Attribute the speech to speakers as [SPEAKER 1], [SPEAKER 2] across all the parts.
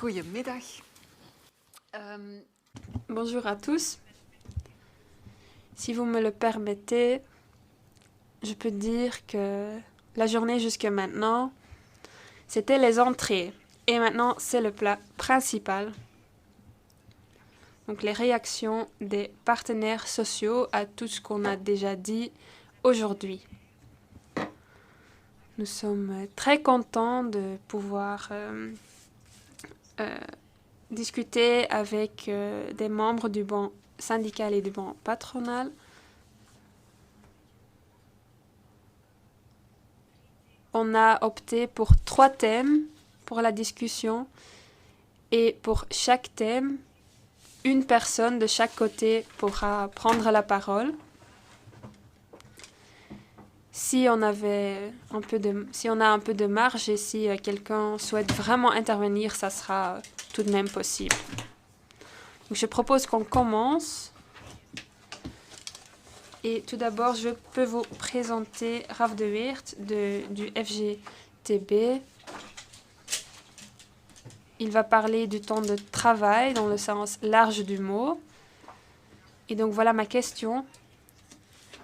[SPEAKER 1] Goedemiddag.
[SPEAKER 2] Bonjour à tous. Si vous me le permettez, je peux dire que la journée jusque maintenant, c'était les entrées. Et maintenant, c'est le plat principal. Donc les réactions des partenaires sociaux à tout ce qu'on a déjà dit aujourd'hui. Nous sommes très contents de pouvoir discuter avec des membres du banc syndical et du banc patronal. On a opté pour 3 thèmes pour la discussion et pour chaque thème, une personne de chaque côté pourra prendre la parole. Si on a un peu de marge et si quelqu'un souhaite vraiment intervenir, ça sera tout de même possible. Donc, je propose qu'on commence. Et tout d'abord, je peux vous présenter Raf de Weert du FGTB. Il va parler du temps de travail dans le sens large du mot. Et donc voilà ma question.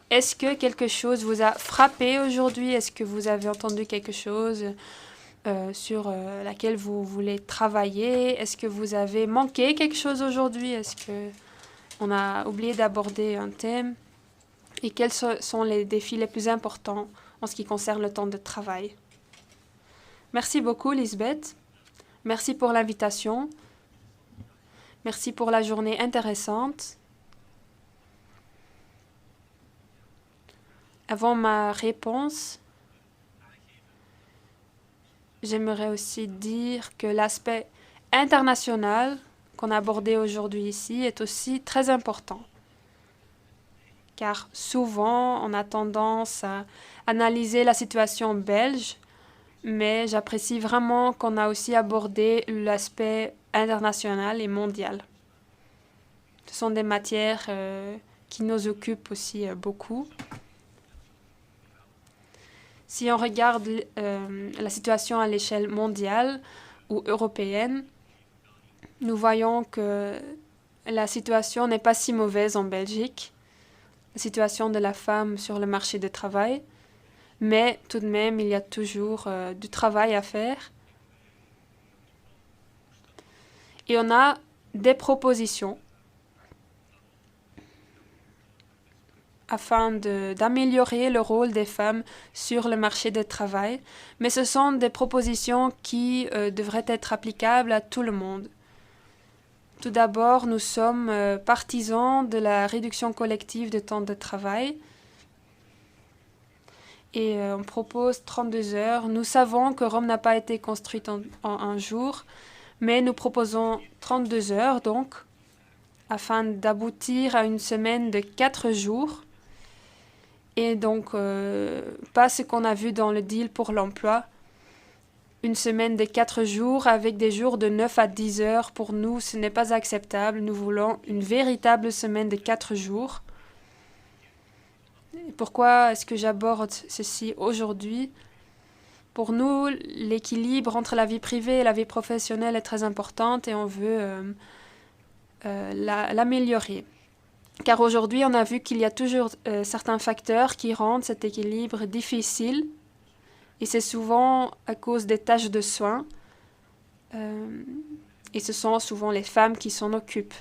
[SPEAKER 2] Est-ce que quelque chose vous a frappé aujourd'hui? Est-ce que vous avez entendu quelque chose sur laquelle vous voulez travailler? Est-ce que vous avez manqué quelque chose aujourd'hui? Est-ce qu'on a oublié d'aborder un thème? Et quels sont les défis les plus importants en ce qui concerne le temps de travail? Merci beaucoup, Lisbeth. Merci pour l'invitation. Merci pour la journée intéressante. Avant ma réponse, j'aimerais aussi dire que l'aspect international qu'on a abordé aujourd'hui ici est aussi très important. Car souvent, on a tendance à analyser la situation belge, mais j'apprécie vraiment qu'on a aussi abordé l'aspect international et mondial. Ce sont des matières qui nous occupent aussi beaucoup. Si on regarde la situation à l'échelle mondiale ou européenne, nous voyons que la situation n'est pas si mauvaise en Belgique, la situation de la femme sur le marché du travail, mais tout de même, il y a toujours du travail à faire. Et on a des propositions afin d'améliorer le rôle des femmes sur le marché du travail, mais ce sont des propositions qui devraient être applicables à tout le monde. Tout d'abord, nous sommes partisans de la réduction collective de temps de travail et on propose 32 heures. Nous savons que Rome n'a pas été construite en un jour, mais nous proposons 32 heures donc, afin d'aboutir à une semaine de 4 jours. Et donc, pas ce qu'on a vu dans le deal pour l'emploi. Une semaine de 4 jours avec des jours de 9 à 10 heures, pour nous, ce n'est pas acceptable. Nous voulons une véritable semaine de 4 jours. Et pourquoi est-ce que j'aborde ceci aujourd'hui? Pour nous, l'équilibre entre la vie privée et la vie professionnelle est très importante et on veut l'améliorer. Car aujourd'hui, on a vu qu'il y a toujours certains facteurs qui rendent cet équilibre difficile. Et c'est souvent à cause des tâches de soins. Et ce sont souvent les femmes qui s'en occupent.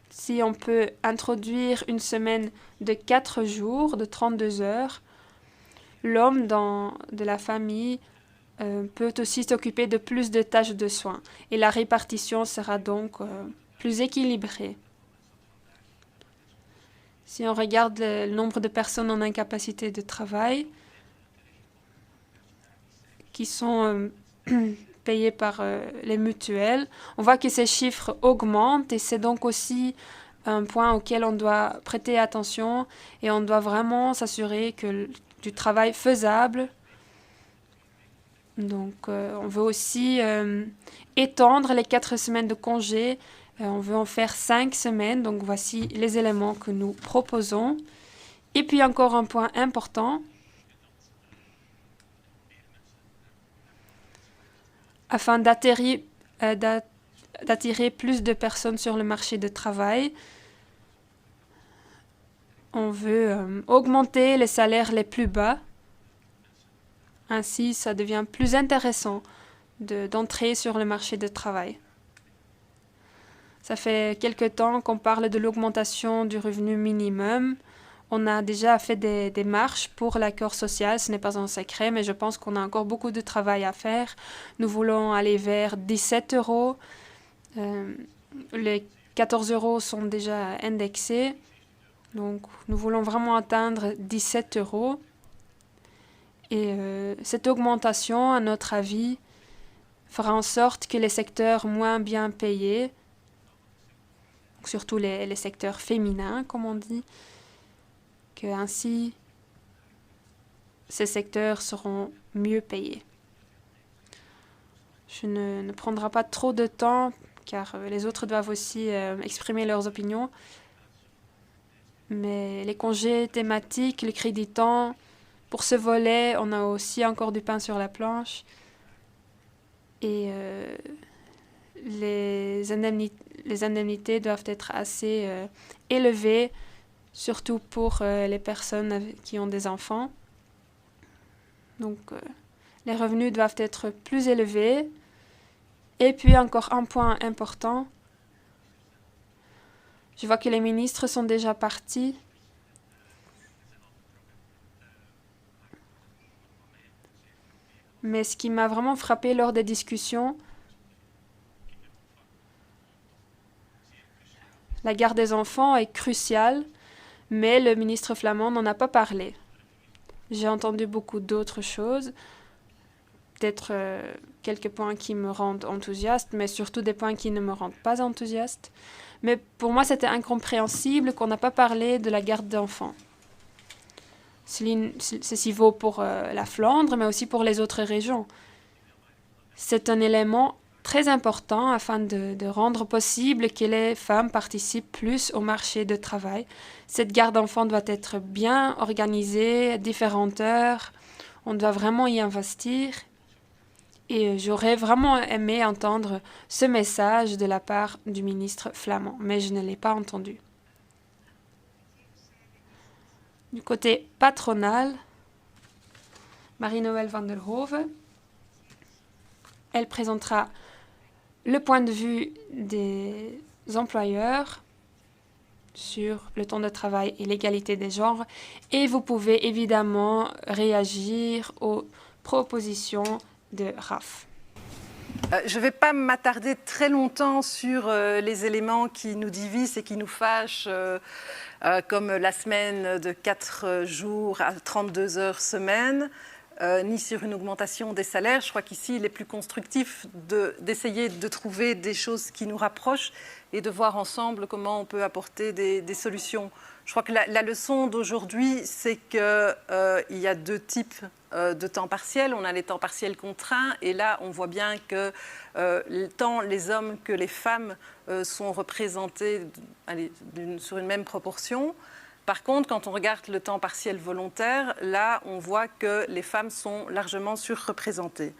[SPEAKER 2] Si on peut introduire une semaine de 4 jours, de 32 heures, l'homme de la famille peut aussi s'occuper de plus de tâches de soins. Et la répartition sera donc plus équilibrée. Si on regarde le nombre de personnes en incapacité de travail qui sont payées par les mutuelles, on voit que ces chiffres augmentent et c'est donc aussi un point auquel on doit prêter attention et on doit vraiment s'assurer que du travail faisable. Donc, on veut aussi étendre les 4 semaines de congé. On veut en faire 5 semaines. Donc, voici les éléments que nous proposons. Et puis, encore un point important. afin d'attirer plus de personnes sur le marché du travail. On veut augmenter les salaires les plus bas. Ainsi, ça devient plus intéressant d'entrer sur le marché du travail. Ça fait quelque temps qu'on parle de l'augmentation du revenu minimum. On a déjà fait des démarches pour l'accord social, ce n'est pas un secret, mais je pense qu'on a encore beaucoup de travail à faire. Nous voulons aller vers 17 euros. Les 14 euros sont déjà indexés. Donc, nous voulons vraiment atteindre 17 euros. Et cette augmentation, à notre avis, fera en sorte que les secteurs moins bien payés, surtout les secteurs féminins, comme on dit, que ainsi ces secteurs seront mieux payés. Je ne prendrai pas trop de temps, car les autres doivent aussi exprimer leurs opinions. Mais les congés thématiques, le crédit temps, pour ce volet, on a aussi encore du pain sur la planche. Et les indemnités doivent être assez élevées, surtout pour les personnes qui ont des enfants. Donc, les revenus doivent être plus élevés. Et puis, encore un point important. Je vois que les ministres sont déjà partis. Mais ce qui m'a vraiment frappé lors des discussions, la garde des enfants est cruciale, mais le ministre flamand n'en a pas parlé. J'ai entendu beaucoup d'autres choses, peut-être quelques points qui me rendent enthousiaste, mais surtout des points qui ne me rendent pas enthousiaste. Mais pour moi, c'était incompréhensible qu'on n'a pas parlé de la garde d'enfants. Ceci vaut pour la Flandre, mais aussi pour les autres régions. C'est un élément très important afin de rendre possible que les femmes participent plus au marché du travail. Cette garde d'enfants doit être bien organisée, à différentes heures. On doit vraiment y investir. Et j'aurais vraiment aimé entendre ce message de la part du ministre flamand, mais je ne l'ai pas entendu. Du côté patronal, Marie-Noëlle van der Hove, elle présentera le point de vue des employeurs sur le temps de travail et l'égalité des genres. Et vous pouvez évidemment réagir aux propositions de Raph.
[SPEAKER 1] Je ne vais pas m'attarder très longtemps sur les éléments qui nous divisent et qui nous fâchent, comme la semaine de 4 jours à 32 heures semaine, ni sur une augmentation des salaires. Je crois qu'ici, il est plus constructif d'essayer de trouver des choses qui nous rapprochent et de voir ensemble comment on peut apporter des solutions. Je crois que la leçon d'aujourd'hui, c'est qu'il y a 2 types de temps partiel. On a les temps partiels contraints et là, on voit bien que tant les hommes que les femmes sont représentés sur une même proportion. Par contre, quand on regarde le temps partiel volontaire, là, on voit que les femmes sont largement surreprésentées.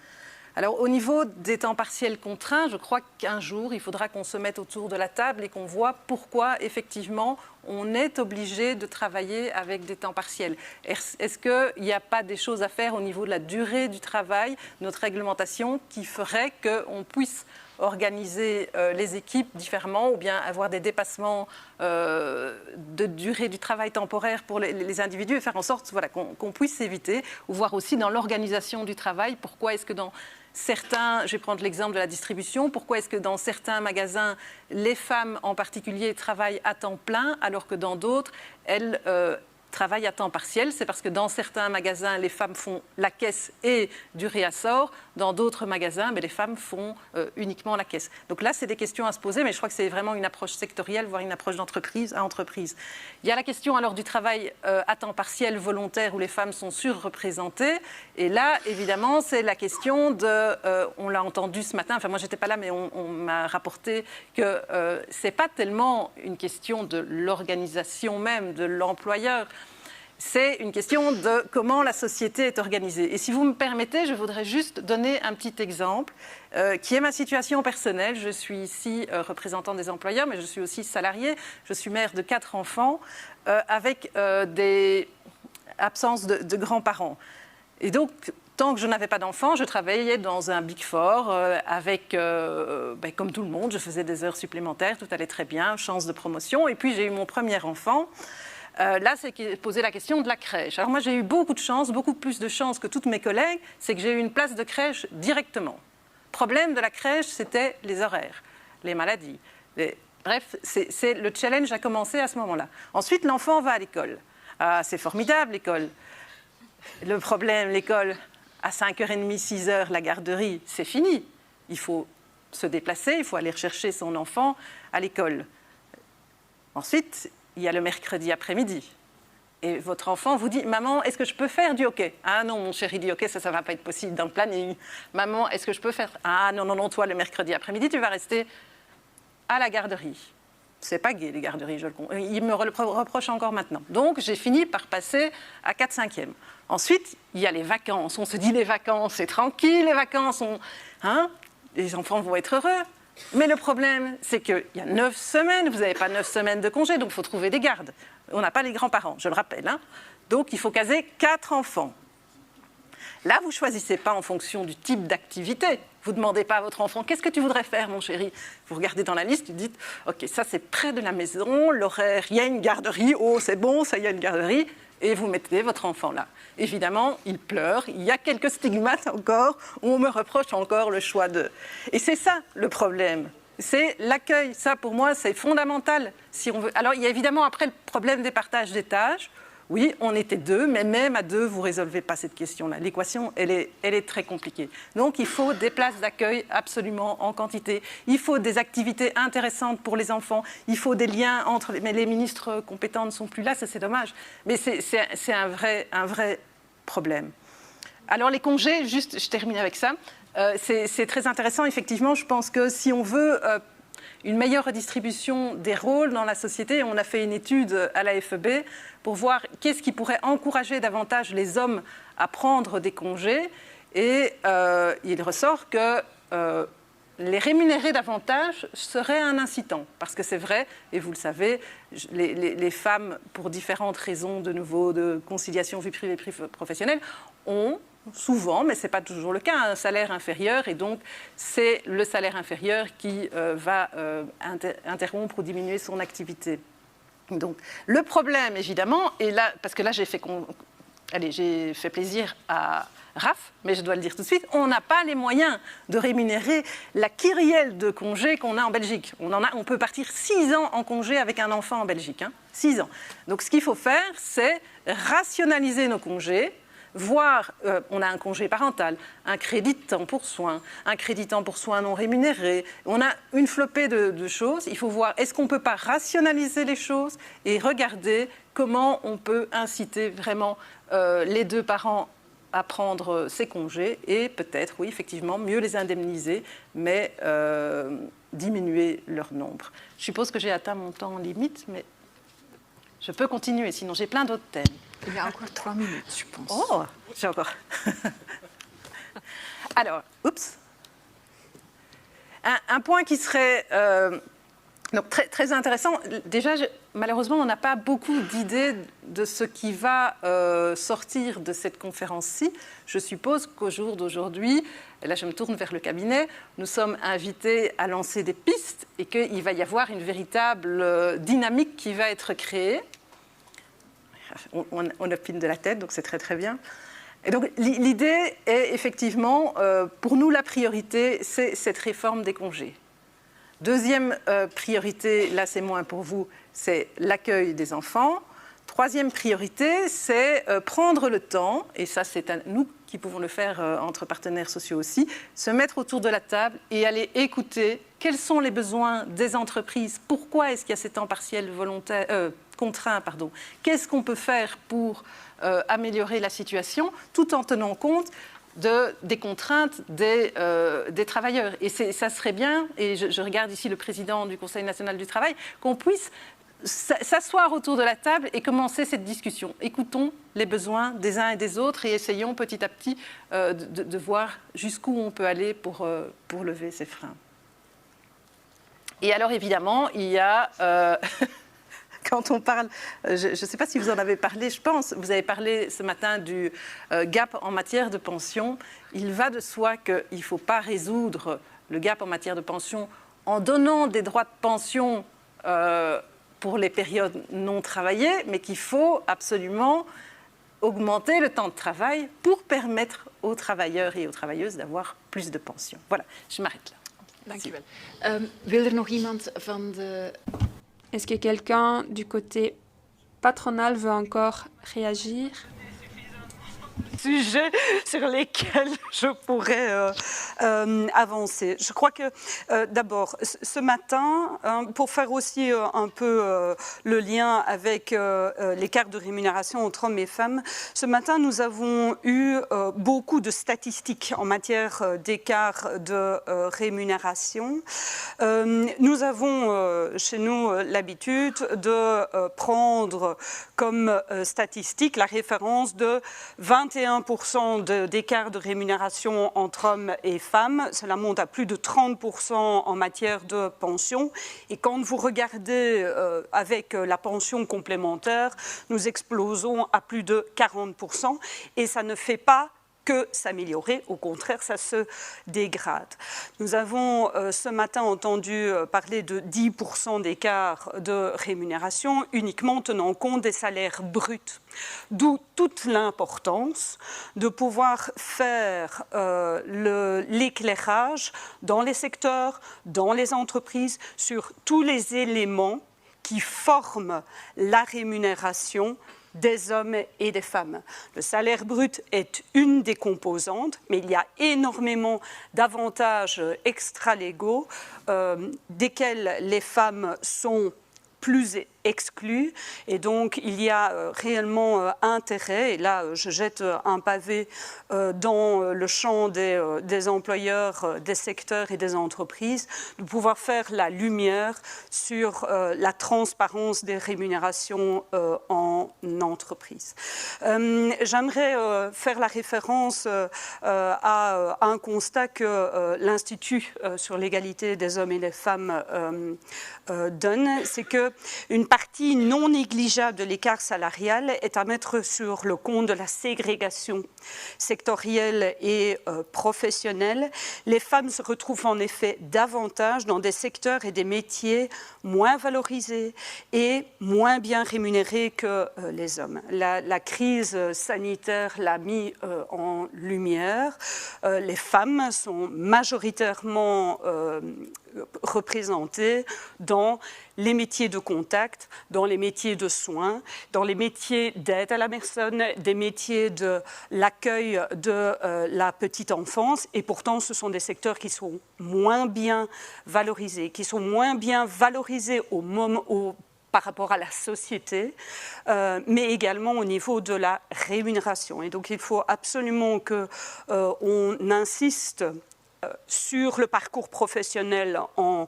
[SPEAKER 1] Alors, au niveau des temps partiels contraints, je crois qu'un jour, il faudra qu'on se mette autour de la table et qu'on voit pourquoi, effectivement, on est obligé de travailler avec des temps partiels. Est-ce qu'il n'y a pas des choses à faire au niveau de la durée du travail, notre réglementation, qui ferait qu'on puisse organiser les équipes différemment ou bien avoir des dépassements de durée du travail temporaire pour les individus et faire en sorte qu'on puisse éviter, ou voir aussi dans l'organisation du travail, pourquoi est-ce que dans certains, je vais prendre l'exemple de la distribution, pourquoi est-ce que dans certains magasins, les femmes en particulier travaillent à temps plein alors que dans d'autres, elles travaillent à temps partiel. C'est parce que dans certains magasins, les femmes font la caisse et du réassort. Dans d'autres magasins, les femmes font uniquement la caisse. Donc là, c'est des questions à se poser, mais je crois que c'est vraiment une approche sectorielle, voire une approche d'entreprise à entreprise. Il y a la question alors du travail à temps partiel volontaire où les femmes sont surreprésentées. Et là, évidemment, c'est la question de... on l'a entendu ce matin, enfin moi, j'étais pas là, mais on m'a rapporté que c'est pas tellement une question de l'organisation même, de l'employeur. c'est une question de comment la société est organisée. Et si vous me permettez, je voudrais juste donner un petit exemple qui est ma situation personnelle. Je suis ici représentant des employeurs, mais je suis aussi salariée. Je suis mère de 4 enfants avec des absences de grands-parents. Et donc, tant que je n'avais pas d'enfants, je travaillais dans un Big Four avec, comme tout le monde, je faisais des heures supplémentaires, tout allait très bien, chance de promotion. Et puis, j'ai eu mon premier enfant. Là, c'est posé la question de la crèche. Alors moi, j'ai eu beaucoup de chance, beaucoup plus de chance que toutes mes collègues, c'est que j'ai eu une place de crèche directement. Le problème de la crèche, c'était les horaires, les maladies. Bref, le challenge a commencé à ce moment-là. Ensuite, l'enfant va à l'école. Ah, c'est formidable, l'école. Le problème, l'école, à 5h30, 6h, la garderie, c'est fini. Il faut se déplacer, il faut aller chercher son enfant à l'école. Ensuite, il y a le mercredi après-midi. Et votre enfant vous dit « Maman, est-ce que je peux faire du hockey ?» « Ah non, mon chéri, du hockey, ça ne va pas être possible dans le planning. »« Maman, est-ce que je peux faire... » « Ah non, toi, le mercredi après-midi, tu vas rester à la garderie. » C'est pas gai, les garderies, il me reproche encore maintenant. Donc, j'ai fini par passer à 4/5e. Ensuite, il y a les vacances. On se dit, les vacances, c'est tranquille, les vacances. Les enfants vont être heureux. Mais le problème, c'est qu'il y a 9 semaines, vous n'avez pas 9 semaines de congé, donc il faut trouver des gardes. On n'a pas les grands-parents, je le rappelle. Donc, il faut caser 4 enfants. Là, vous ne choisissez pas en fonction du type d'activité. Vous ne demandez pas à votre enfant « Qu'est-ce que tu voudrais faire, mon chéri ?» Vous regardez dans la liste, vous dites « Ok, ça, c'est près de la maison, l'horaire, il y a une garderie. Oh, c'est bon, ça, il y a une garderie. » Et vous mettez votre enfant là. Évidemment, il pleure. Il y a quelques stigmates encore. On me reproche encore le choix de... Et c'est ça, le problème. C'est l'accueil. Ça, pour moi, c'est fondamental. Si on veut... Alors, il y a évidemment après le problème des partages des tâches. Oui, on était 2, mais même à 2, vous ne résolvez pas cette question-là. L'équation, elle est très compliquée. Donc, il faut des places d'accueil absolument en quantité. Il faut des activités intéressantes pour les enfants. Il faut des liens entre... Mais les ministres compétents ne sont plus là, ça c'est dommage. Mais c'est un vrai problème. Alors, les congés, juste, je termine avec ça. C'est très intéressant, effectivement. Je pense que si on veut... une meilleure redistribution des rôles dans la société. On a fait une étude à la FEB pour voir qu'est-ce qui pourrait encourager davantage les hommes à prendre des congés. Et il ressort que les rémunérer davantage serait un incitant. Parce que c'est vrai, et vous le savez, les femmes, pour différentes raisons, de nouveau, de conciliation vie privée professionnelle, ont souvent, mais ce n'est pas toujours le cas, un salaire inférieur, et donc c'est le salaire inférieur qui va interrompre ou diminuer son activité. Donc, le problème, évidemment, et là, parce que là, j'ai fait plaisir à Raph, mais je dois le dire tout de suite, on n'a pas les moyens de rémunérer la kyrielle de congés qu'on a en Belgique. On peut partir 6 ans en congé avec un enfant en Belgique, 6 ans. Donc, ce qu'il faut faire, c'est rationaliser nos congés, voire, on a un congé parental, un crédit de temps pour soins, un crédit de temps pour soins non rémunéré. On a une flopée de choses. Il faut voir, est-ce qu'on ne peut pas rationaliser les choses et regarder comment on peut inciter vraiment les 2 parents à prendre ces congés et peut-être, oui, effectivement, mieux les indemniser, mais diminuer leur nombre. Je suppose que j'ai atteint mon temps limite, mais je peux continuer, sinon j'ai plein d'autres thèmes.
[SPEAKER 3] Il y a encore 3 minutes, je pense.
[SPEAKER 1] Oh, j'ai encore. Alors, oups. Un point qui serait donc très, très intéressant. Déjà, malheureusement, on n'a pas beaucoup d'idées de ce qui va sortir de cette conférence-ci. Je suppose qu'au jour d'aujourd'hui, et là je me tourne vers le cabinet, nous sommes invités à lancer des pistes et qu'il va y avoir une véritable dynamique qui va être créée. On opine de la tête, donc c'est très très bien. Et donc l'idée est effectivement, pour nous la priorité, c'est cette réforme des congés. Deuxième priorité, là c'est moins pour vous, c'est l'accueil des enfants. Troisième priorité, c'est prendre le temps, et ça c'est à nous qui pouvons le faire entre partenaires sociaux aussi, se mettre autour de la table et aller écouter quels sont les besoins des entreprises, pourquoi est-ce qu'il y a ces temps partiels contraints, qu'est-ce qu'on peut faire pour améliorer la situation, tout en tenant compte des contraintes des travailleurs. Et ça serait bien, et je regarde ici le président du Conseil national du travail, qu'on puisse s'asseoir autour de la table et commencer cette discussion. Écoutons les besoins des uns et des autres et essayons petit à petit de voir jusqu'où on peut aller pour lever ces freins. Et alors évidemment, il y a, quand on parle, je ne sais pas si vous en avez parlé, je pense, vous avez parlé ce matin du gap en matière de pension. Il va de soi qu'il ne faut pas résoudre le gap en matière de pension en donnant des droits de pension pour les périodes non travaillées, mais qu'il faut absolument augmenter le temps de travail pour permettre aux travailleurs et aux travailleuses d'avoir plus de pension. Voilà, je m'arrête là.
[SPEAKER 3] Dank u wel. Wil nog iemand van de...
[SPEAKER 2] Est-ce que quelqu'un du côté patronal veut encore réagir?
[SPEAKER 4] Sujets sur lesquels je pourrais avancer. Je crois que d'abord, ce matin, pour faire aussi un peu le lien avec l'écart de rémunération entre hommes et femmes, ce matin, nous avons eu beaucoup de statistiques en matière d'écart de rémunération. Nous avons chez nous l'habitude de prendre comme statistique la référence de 21% d'écart de rémunération entre hommes et femmes. Cela monte à plus de 30% en matière de pension. Et quand vous regardez avec la pension complémentaire, nous explosons à plus de 40%. Et ça ne fait pas que s'améliorer, au contraire, ça se dégrade. Nous avons ce matin entendu parler de 10% d'écart de rémunération uniquement tenant compte des salaires bruts. D'où toute l'importance de pouvoir faire l'éclairage dans les secteurs, dans les entreprises, sur tous les éléments qui forment la rémunération des hommes et des femmes. Le salaire brut est une des composantes, mais il y a énormément d'avantages extra-légaux desquels les femmes sont plus exclus, et donc il y a réellement intérêt, et là je jette un pavé dans le champ des employeurs, des secteurs et des entreprises, de pouvoir faire la lumière sur la transparence des rémunérations en entreprise. J'aimerais faire la référence à un constat que l'Institut sur l'égalité des hommes et des femmes donne, c'est qu'une partie non négligeable de l'écart salarial est à mettre sur le compte de la ségrégation sectorielle et professionnelle. Les femmes se retrouvent en effet davantage dans des secteurs et des métiers moins valorisés et moins bien rémunérés que les hommes. La crise sanitaire l'a mis en lumière. Les femmes sont majoritairement représentées dans les métiers de contact, dans les métiers de soins, dans les métiers d'aide à la personne, des métiers de l'accueil de la petite enfance, et pourtant ce sont des secteurs qui sont moins bien valorisés, par rapport à la société, mais également au niveau de la rémunération. Et donc il faut absolument qu'on insiste sur le parcours professionnel en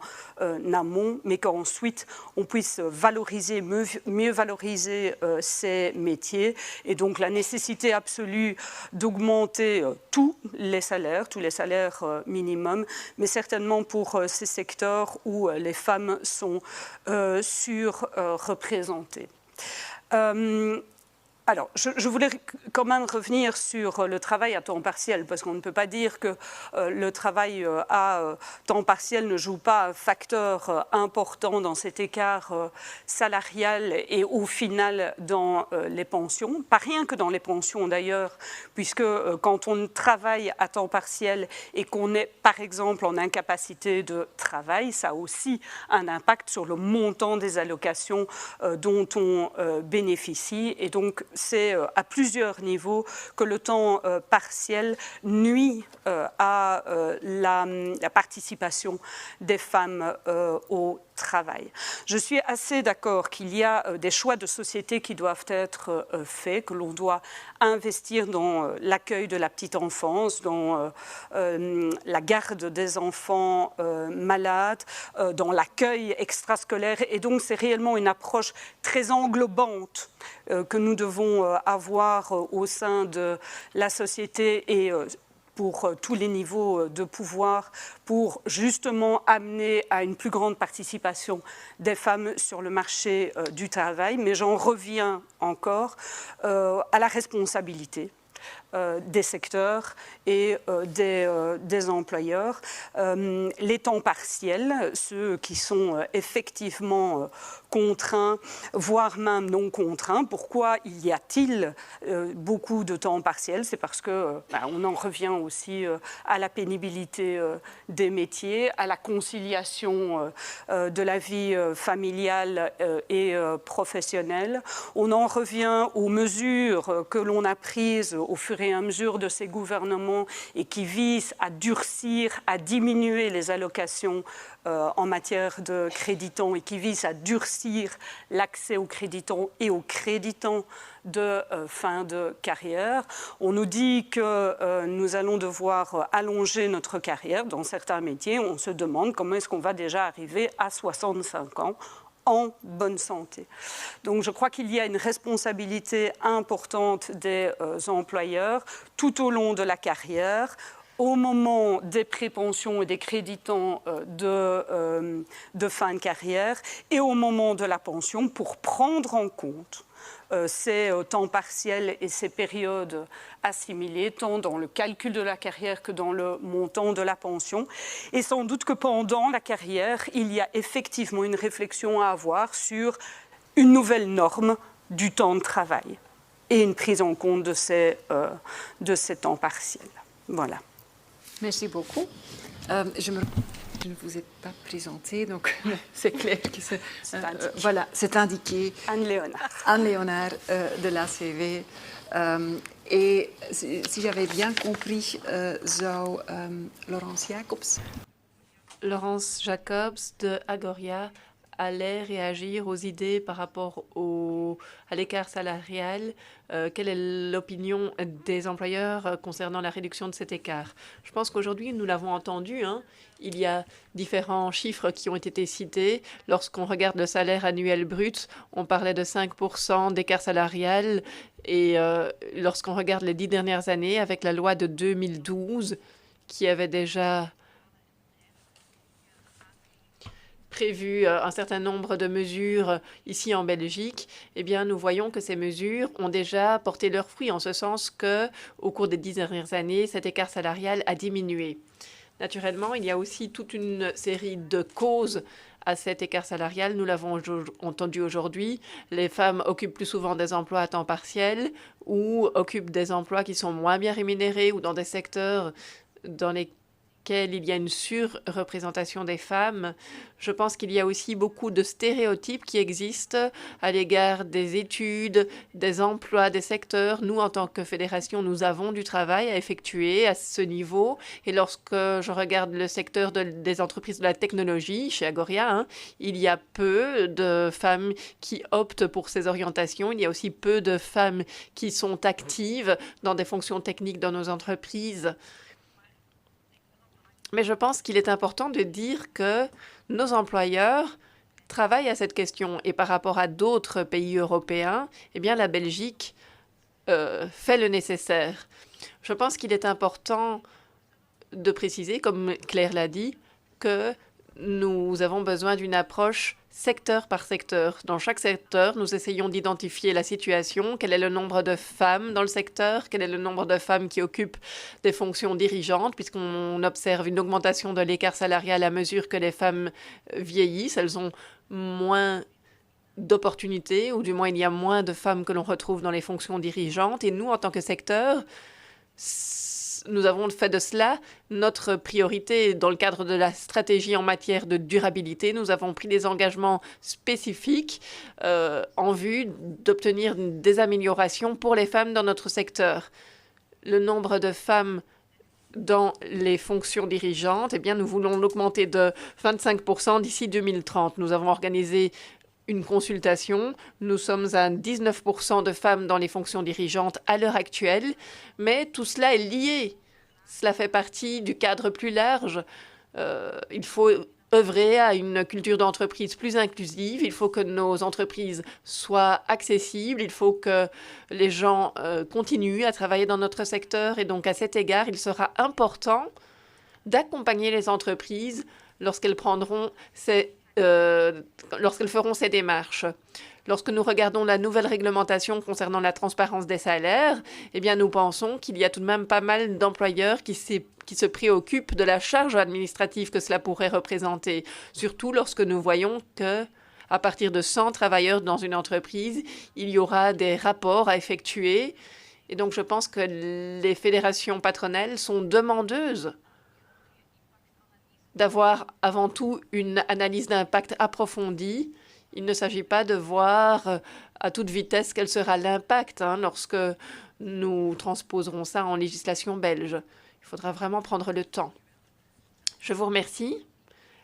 [SPEAKER 4] amont, mais qu'ensuite on puisse valoriser, mieux valoriser ces métiers, et donc la nécessité absolue d'augmenter tous les salaires minimums, mais certainement pour ces secteurs où les femmes sont surreprésentées. Alors, je voulais quand même revenir sur le travail à temps partiel, parce qu'on ne peut pas dire que le travail à temps partiel ne joue pas un facteur important dans cet écart salarial et au final dans les pensions. Pas rien que dans les pensions d'ailleurs, puisque quand on travaille à temps partiel et qu'on est par exemple en incapacité de travail, ça a aussi un impact sur le montant des allocations dont on bénéficie, et donc c'est à plusieurs niveaux que le temps partiel nuit à la participation des femmes au travail. Je suis assez d'accord qu'il y a des choix de société qui doivent être faits, que l'on doit investir dans l'accueil de la petite enfance, dans la garde des enfants malades, dans l'accueil extrascolaire. Et donc, c'est réellement une approche très englobante que nous devons avoir au sein de la société et pour tous les niveaux de pouvoir, pour justement amener à une plus grande participation des femmes sur le marché du travail. Mais j'en reviens encore à la responsabilité des secteurs et des employeurs. Les temps partiels, ceux qui sont effectivement contraints, voire même non contraints. Pourquoi y a-t-il beaucoup de temps partiels? C'est parce que on en revient aussi à la pénibilité des métiers, à la conciliation de la vie familiale et professionnelle. On en revient aux mesures que l'on a prises au fur et à mesure de ces gouvernements et qui visent à durcir, à diminuer les allocations en matière de créditants et qui visent à durcir l'accès aux créditants et aux créditants de fin de carrière. On nous dit que nous allons devoir allonger notre carrière dans certains métiers. On se demande comment est-ce qu'on va déjà arriver à 65 ans en bonne santé. Donc je crois qu'il y a une responsabilité importante des employeurs tout au long de la carrière, au moment des prépensions et des créditants de fin de carrière et au moment de la pension pour prendre en compte ces temps partiels et ces périodes assimilées, tant dans le calcul de la carrière que dans le montant de la pension. Et sans doute que pendant la carrière, il y a effectivement une réflexion à avoir sur une nouvelle norme du temps de travail et une prise en compte de ces temps partiels. Voilà.
[SPEAKER 3] Merci beaucoup. Je ne vous ai pas présenté, donc c'est clair que c'est indiqué.
[SPEAKER 4] Anne Léonard.
[SPEAKER 3] Anne Léonard de l'ACV. Et si j'avais bien compris, zou Laurence Jacobs.
[SPEAKER 2] Laurence Jacobs de Agoria allait réagir aux idées par rapport à l'écart salarial. Quelle est l'opinion des employeurs concernant la réduction de cet écart? Je pense qu'aujourd'hui, nous l'avons entendu, il y a différents chiffres qui ont été cités. Lorsqu'on regarde le salaire annuel brut, on parlait de 5% d'écart salarial. Et lorsqu'on regarde les 10 dernières années, avec la loi de 2012, qui avait déjà prévu un certain nombre de mesures ici en Belgique, eh bien, nous voyons que ces mesures ont déjà porté leurs fruits, en ce sens qu'au cours des 10 dernières années, cet écart salarial a diminué. Naturellement, il y a aussi toute une série de causes à cet écart salarial. Nous l'avons entendu aujourd'hui. Les femmes occupent plus souvent des emplois à temps partiel ou occupent des emplois qui sont moins bien rémunérés ou dans des secteurs dans lesquels il y a une surreprésentation des femmes. Je pense qu'il y a aussi beaucoup de stéréotypes qui existent à l'égard des études, des emplois, des secteurs. Nous, en tant que fédération, nous avons du travail à effectuer à ce niveau. Et lorsque je regarde le secteur des entreprises de la technologie, chez Agoria, il y a peu de femmes qui optent pour ces orientations. Il y a aussi peu de femmes qui sont actives dans des fonctions techniques dans nos entreprises. Mais je pense qu'il est important de dire que nos employeurs travaillent à cette question. Et par rapport à d'autres pays européens, eh bien, la Belgique fait le nécessaire. Je pense qu'il est important de préciser, comme Claire l'a dit, que nous avons besoin d'une approche secteur par secteur. Dans chaque secteur, nous essayons d'identifier la situation, quel est le nombre de femmes dans le secteur, quel est le nombre de femmes qui occupent des fonctions dirigeantes, puisqu'on observe une augmentation de l'écart salarial à mesure que les femmes vieillissent. Elles ont moins d'opportunités, ou du moins il y a moins de femmes que l'on retrouve dans les fonctions dirigeantes. Et nous, en tant que secteur,
[SPEAKER 5] nous avons fait de cela notre priorité dans le cadre de la stratégie en matière de durabilité. Nous avons pris des engagements spécifiques en vue d'obtenir des améliorations pour les femmes dans notre secteur. Le nombre de femmes dans les fonctions dirigeantes, eh bien, nous voulons l'augmenter de 25% d'ici 2030. Nous avons organisé une consultation. Nous sommes à 19% de femmes dans les fonctions dirigeantes à l'heure actuelle, mais tout cela est lié. Cela fait partie du cadre plus large. Il faut œuvrer à une culture d'entreprise plus inclusive. Il faut que nos entreprises soient accessibles. Il faut que les gens continuent à travailler dans notre secteur. Et donc, à cet égard, il sera important d'accompagner les entreprises lorsqu'elles feront ces démarches. Lorsque nous regardons la nouvelle réglementation concernant la transparence des salaires, eh bien, nous pensons qu'il y a tout de même pas mal d'employeurs qui se préoccupent de la charge administrative que cela pourrait représenter, surtout lorsque nous voyons que, à partir de 100 travailleurs dans une entreprise, il y aura des rapports à effectuer. Et donc, je pense que les fédérations patronales sont demandeuses d'avoir avant tout une analyse d'impact approfondie. Il ne s'agit pas de voir à toute vitesse quel sera l'impact lorsque nous transposerons ça en législation belge. Il faudra vraiment prendre le temps. Je vous remercie.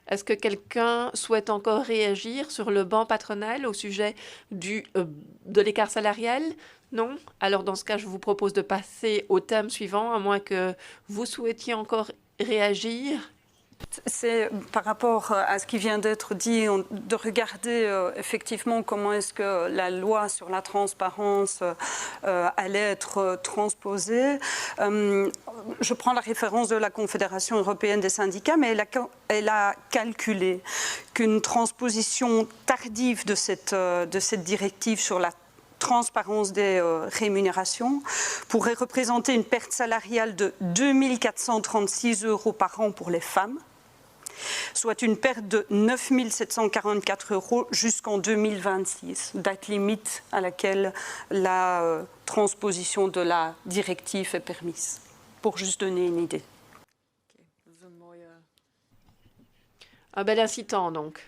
[SPEAKER 5] Est-ce que quelqu'un souhaite encore réagir sur le banc patronal au sujet de l'écart salarial? Non? Alors dans ce cas, je vous propose de passer au thème suivant, à moins que vous souhaitiez encore réagir.
[SPEAKER 4] C'est par rapport à ce qui vient d'être dit, de regarder effectivement comment est-ce que la loi sur la transparence allait être transposée. Je prends la référence de la Confédération européenne des syndicats, mais elle a calculé qu'une transposition tardive de cette directive sur la transparence des rémunérations pourrait représenter une perte salariale de 2 436 € par an pour les femmes, soit une perte de 9 744 € jusqu'en 2026, date limite à laquelle la transposition de la directive est permise, pour juste donner une idée.
[SPEAKER 5] Un bel incitant, donc.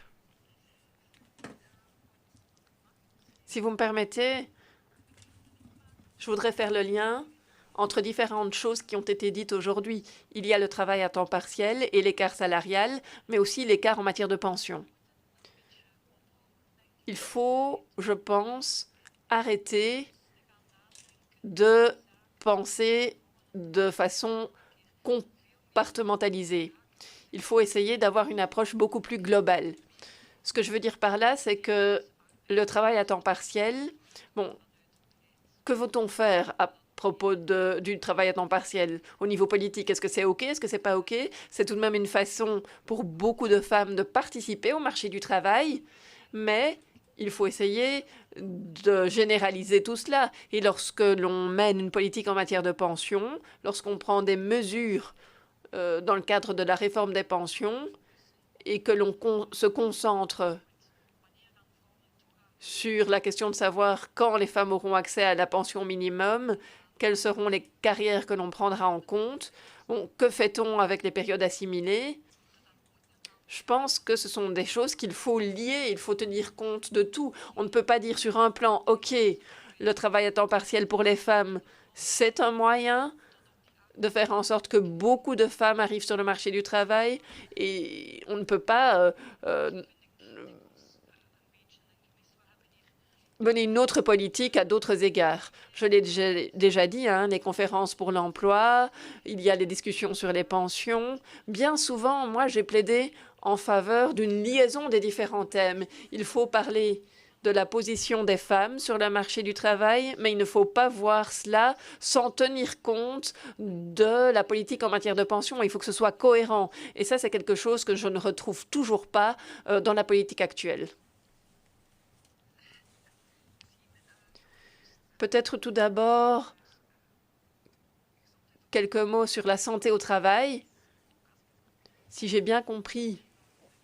[SPEAKER 5] Si vous me permettez, je voudrais faire le lien entre différentes choses qui ont été dites aujourd'hui. Il y a le travail à temps partiel et l'écart salarial, mais aussi l'écart en matière de pension. Il faut, je pense, arrêter de penser de façon compartimentalisée. Il faut essayer d'avoir une approche beaucoup plus globale. Ce que je veux dire par là, c'est que le travail à temps partiel, que veut-on faire à propos du travail à temps partiel au niveau politique? Est-ce que c'est OK? Est-ce que c'est pas OK? C'est tout de même une façon pour beaucoup de femmes de participer au marché du travail, mais il faut essayer de généraliser tout cela. Et lorsque l'on mène une politique en matière de pension, lorsqu'on prend des mesures dans le cadre de la réforme des pensions et que l'on se concentre sur la question de savoir quand les femmes auront accès à la pension minimum, quelles seront les carrières que l'on prendra en compte, que fait-on avec les périodes assimilées? Je pense que ce sont des choses qu'il faut lier, il faut tenir compte de tout. On ne peut pas dire sur un plan, OK, le travail à temps partiel pour les femmes, c'est un moyen de faire en sorte que beaucoup de femmes arrivent sur le marché du travail, et on ne peut pas mener une autre politique à d'autres égards. Je l'ai déjà dit, les conférences pour l'emploi, il y a les discussions sur les pensions. Bien souvent, moi, j'ai plaidé en faveur d'une liaison des différents thèmes. Il faut parler de la position des femmes sur le marché du travail, mais il ne faut pas voir cela sans tenir compte de la politique en matière de pension. Il faut que ce soit cohérent. Et ça, c'est quelque chose que je ne retrouve toujours pas dans la politique actuelle. Peut-être tout d'abord quelques mots sur la santé au travail. Si j'ai bien compris,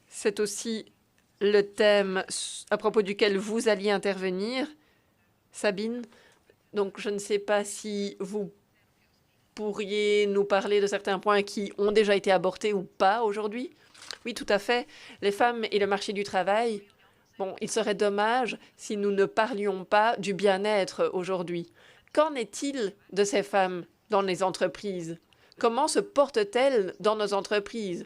[SPEAKER 5] c'est aussi le thème à propos duquel vous alliez intervenir, Sabine. Donc je ne sais pas si vous pourriez nous parler de certains points qui ont déjà été abordés ou pas aujourd'hui? Oui, tout à fait. Les femmes et le marché du travail. Bon, il serait dommage si nous ne parlions pas du bien-être aujourd'hui. Qu'en est-il de ces femmes dans les entreprises? Comment se portent-elles dans nos entreprises?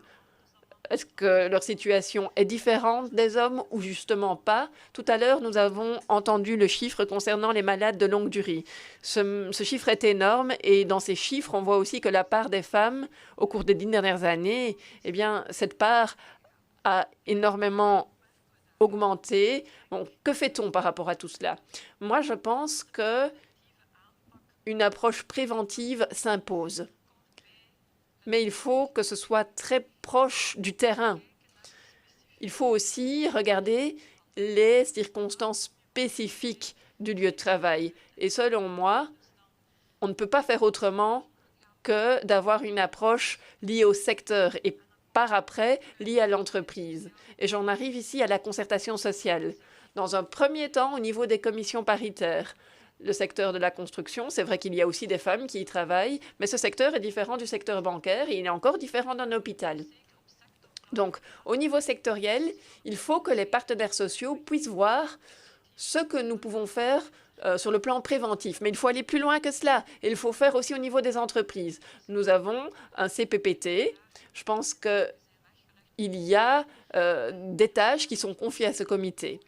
[SPEAKER 5] Est-ce que leur situation est différente des hommes ou justement pas? Tout à l'heure, nous avons entendu le chiffre concernant les malades de longue durée. Ce chiffre est énorme et dans ces chiffres, on voit aussi que la part des femmes au cours des 10 dernières années, eh bien, cette part a énormément augmenté. Bon, que fait-on par rapport à tout cela? Moi, je pense que une approche préventive s'impose. Mais il faut que ce soit très proche du terrain. Il faut aussi regarder les circonstances spécifiques du lieu de travail. Et selon moi, on ne peut pas faire autrement que d'avoir une approche liée au secteur et par après liée à l'entreprise. Et j'en arrive ici à la concertation sociale. Dans un premier temps, au niveau des commissions paritaires, le secteur de la construction, c'est vrai qu'il y a aussi des femmes qui y travaillent, mais ce secteur est différent du secteur bancaire et il est encore différent d'un hôpital. Donc, au niveau sectoriel, il faut que les partenaires sociaux puissent voir ce que nous pouvons faire sur le plan préventif. Mais il faut aller plus loin que cela. Et il faut faire aussi au niveau des entreprises. Nous avons un CPPT. Je pense qu'il y a des tâches qui sont confiées à ce comité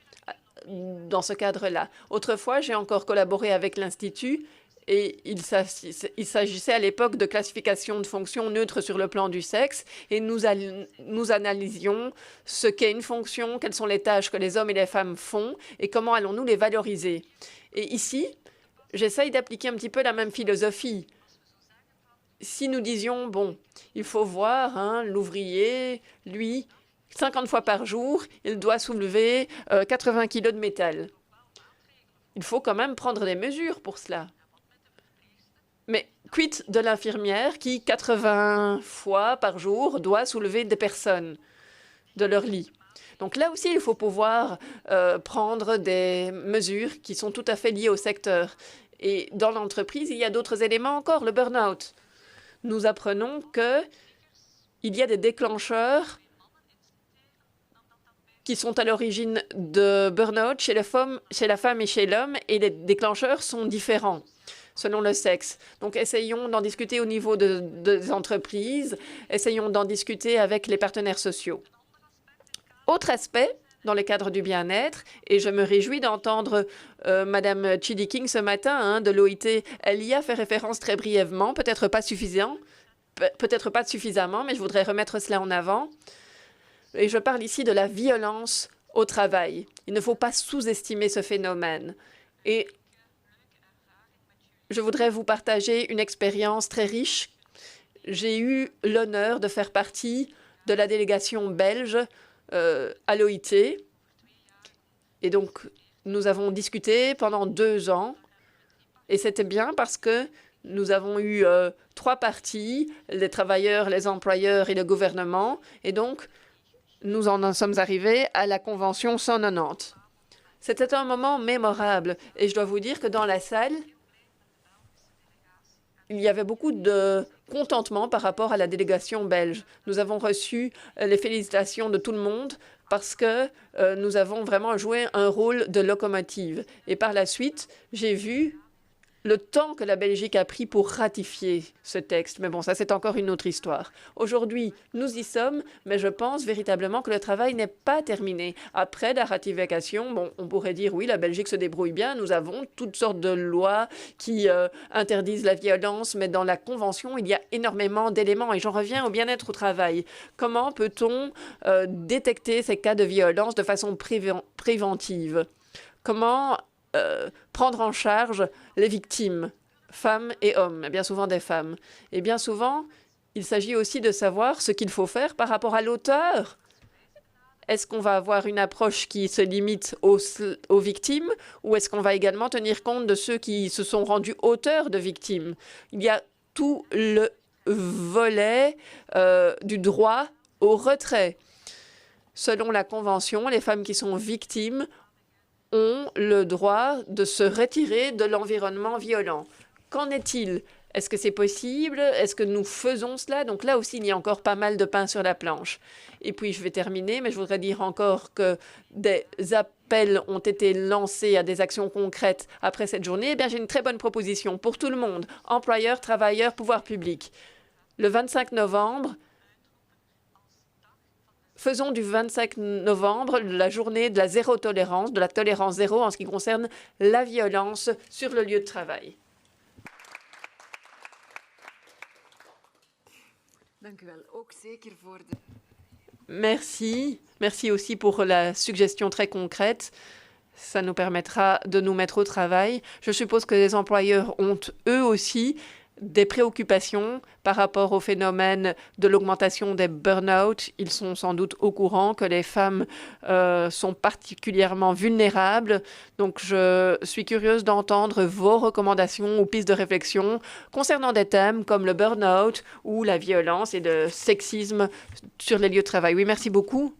[SPEAKER 5] dans ce cadre-là. Autrefois, j'ai encore collaboré avec l'Institut et il s'agissait à l'époque de classification de fonctions neutres sur le plan du sexe et nous analysions ce qu'est une fonction, quelles sont les tâches que les hommes et les femmes font et comment allons-nous les valoriser. Et ici, j'essaye d'appliquer un petit peu la même philosophie. Si nous disions, bon, il faut voir, hein, l'ouvrier, lui, 50 fois par jour, il doit soulever 80 kilos de métal. Il faut quand même prendre des mesures pour cela. Mais quid de l'infirmière qui, 80 fois par jour, doit soulever des personnes de leur lit? Donc là aussi, il faut pouvoir prendre des mesures qui sont tout à fait liées au secteur. Et dans l'entreprise, il y a d'autres éléments encore, le burn-out. Nous apprenons qu'il y a des déclencheurs qui sont à l'origine de burn-out chez la femme et chez l'homme, et les déclencheurs sont différents selon le sexe. Donc, essayons d'en discuter au niveau des entreprises, essayons d'en discuter avec les partenaires sociaux. Autre aspect, dans le cadre du bien-être, et je me réjouis d'entendre Madame Chidi King ce matin hein, de l'OIT, elle y a fait référence très brièvement, peut-être pas suffisamment, mais je voudrais remettre cela en avant. Et je parle ici de la violence au travail. Il ne faut pas sous-estimer ce phénomène. Et je voudrais vous partager une expérience très riche. J'ai eu l'honneur de faire partie de la délégation belge à l'OIT. Et donc, nous avons discuté pendant 2 ans. Et c'était bien parce que nous avons eu 3 parties, les travailleurs, les employeurs et le gouvernement. Et donc, nous en sommes arrivés à la Convention 190. C'était un moment mémorable. Et je dois vous dire que dans la salle, il y avait beaucoup de contentement par rapport à la délégation belge. Nous avons reçu les félicitations de tout le monde parce que nous avons vraiment joué un rôle de locomotive. Et par la suite, j'ai vu le temps que la Belgique a pris pour ratifier ce texte. Mais bon, ça, c'est encore une autre histoire. Aujourd'hui, nous y sommes, mais je pense véritablement que le travail n'est pas terminé. Après la ratification, bon, on pourrait dire, oui, la Belgique se débrouille bien. Nous avons toutes sortes de lois qui interdisent la violence, mais dans la Convention, il y a énormément d'éléments. Et j'en reviens au bien-être au travail. Comment peut-on détecter ces cas de violence de façon préventive? Comment prendre en charge les victimes, femmes et hommes, bien souvent des femmes. Et bien souvent, il s'agit aussi de savoir ce qu'il faut faire par rapport à l'auteur. Est-ce qu'on va avoir une approche qui se limite aux victimes ou est-ce qu'on va également tenir compte de ceux qui se sont rendus auteurs de victimes? Il y a tout le volet du droit au retrait. Selon la Convention, les femmes qui sont victimes ont le droit de se retirer de l'environnement violent. Qu'en est-il? Est-ce que c'est possible? Est-ce que nous faisons cela? Donc là aussi, il y a encore pas mal de pain sur la planche. Et puis, je vais terminer, mais je voudrais dire encore que des appels ont été lancés à des actions concrètes après cette journée. Eh bien, j'ai une très bonne proposition pour tout le monde, employeurs, travailleurs, pouvoir public. Le 25 novembre, faisons du 25 novembre la journée de la zéro tolérance, de la tolérance zéro en ce qui concerne la violence sur le lieu de travail. Merci. Merci aussi pour la suggestion très concrète. Ça nous permettra de nous mettre au travail. Je suppose que les employeurs ont eux aussi des préoccupations par rapport au phénomène de l'augmentation des burn-out. Ils sont sans doute au courant que les femmes sont particulièrement vulnérables. Donc, je suis curieuse d'entendre vos recommandations ou pistes de réflexion concernant des thèmes comme le burn-out ou la violence et le sexisme sur les lieux de travail. Oui, merci beaucoup.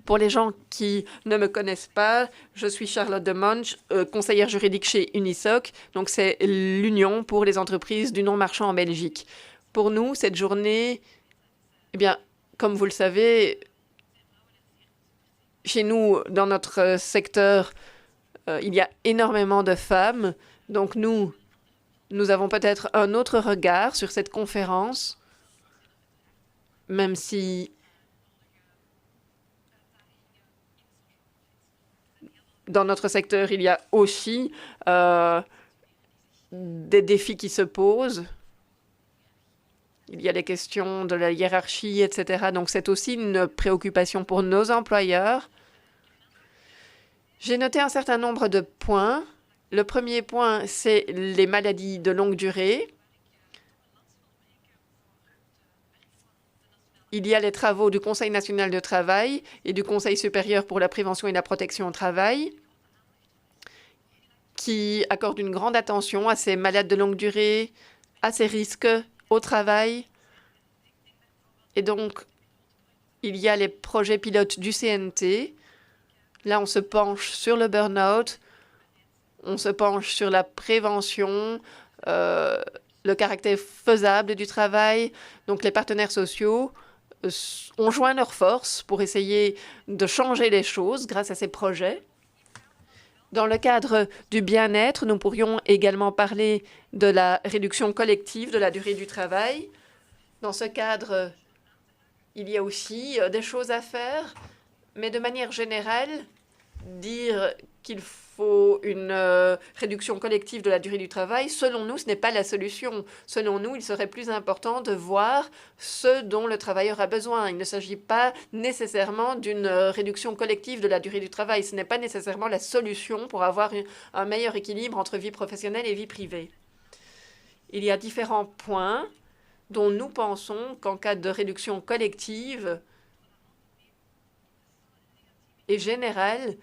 [SPEAKER 5] Pour les gens qui ne me connaissent pas, je suis Charlotte de Monch, conseillère juridique chez Unisoc. Donc, c'est l'Union pour les entreprises du non-marchand en Belgique. Pour nous, cette journée, eh bien, comme vous le savez, chez nous, dans notre secteur, il y a énormément de femmes. Donc, nous avons peut-être un autre regard sur cette conférence, même si dans notre secteur, il y a aussi des défis qui se posent. Il y a les questions de la hiérarchie, etc. Donc, c'est aussi une préoccupation pour nos employeurs. J'ai noté un certain nombre de points. Le premier point, c'est les maladies de longue durée. Il y a les travaux du Conseil national de travail et du Conseil supérieur pour la prévention et la protection au travail qui accordent une grande attention à ces malades de longue durée, à ces risques au travail. Et donc, il y a les projets pilotes du CNT. Là, on se penche sur le burn-out, on se penche sur la prévention, le caractère faisable du travail. Donc, les partenaires sociaux ont joint leurs forces pour essayer de changer les choses grâce à ces projets. Dans le cadre du bien-être, nous pourrions également parler de la réduction collective de la durée du travail. Dans ce cadre, il y a aussi des choses à faire, mais de manière générale, dire qu'il faut une réduction collective de la durée du travail, selon nous, ce n'est pas la solution. Selon nous, il serait plus important de voir ce dont le travailleur a besoin. Il ne s'agit pas nécessairement d'une réduction collective de la durée du travail. Ce n'est pas nécessairement la solution pour avoir un meilleur équilibre entre vie professionnelle et vie privée. Il y a différents points dont nous pensons qu'en cas de réduction collective et générale,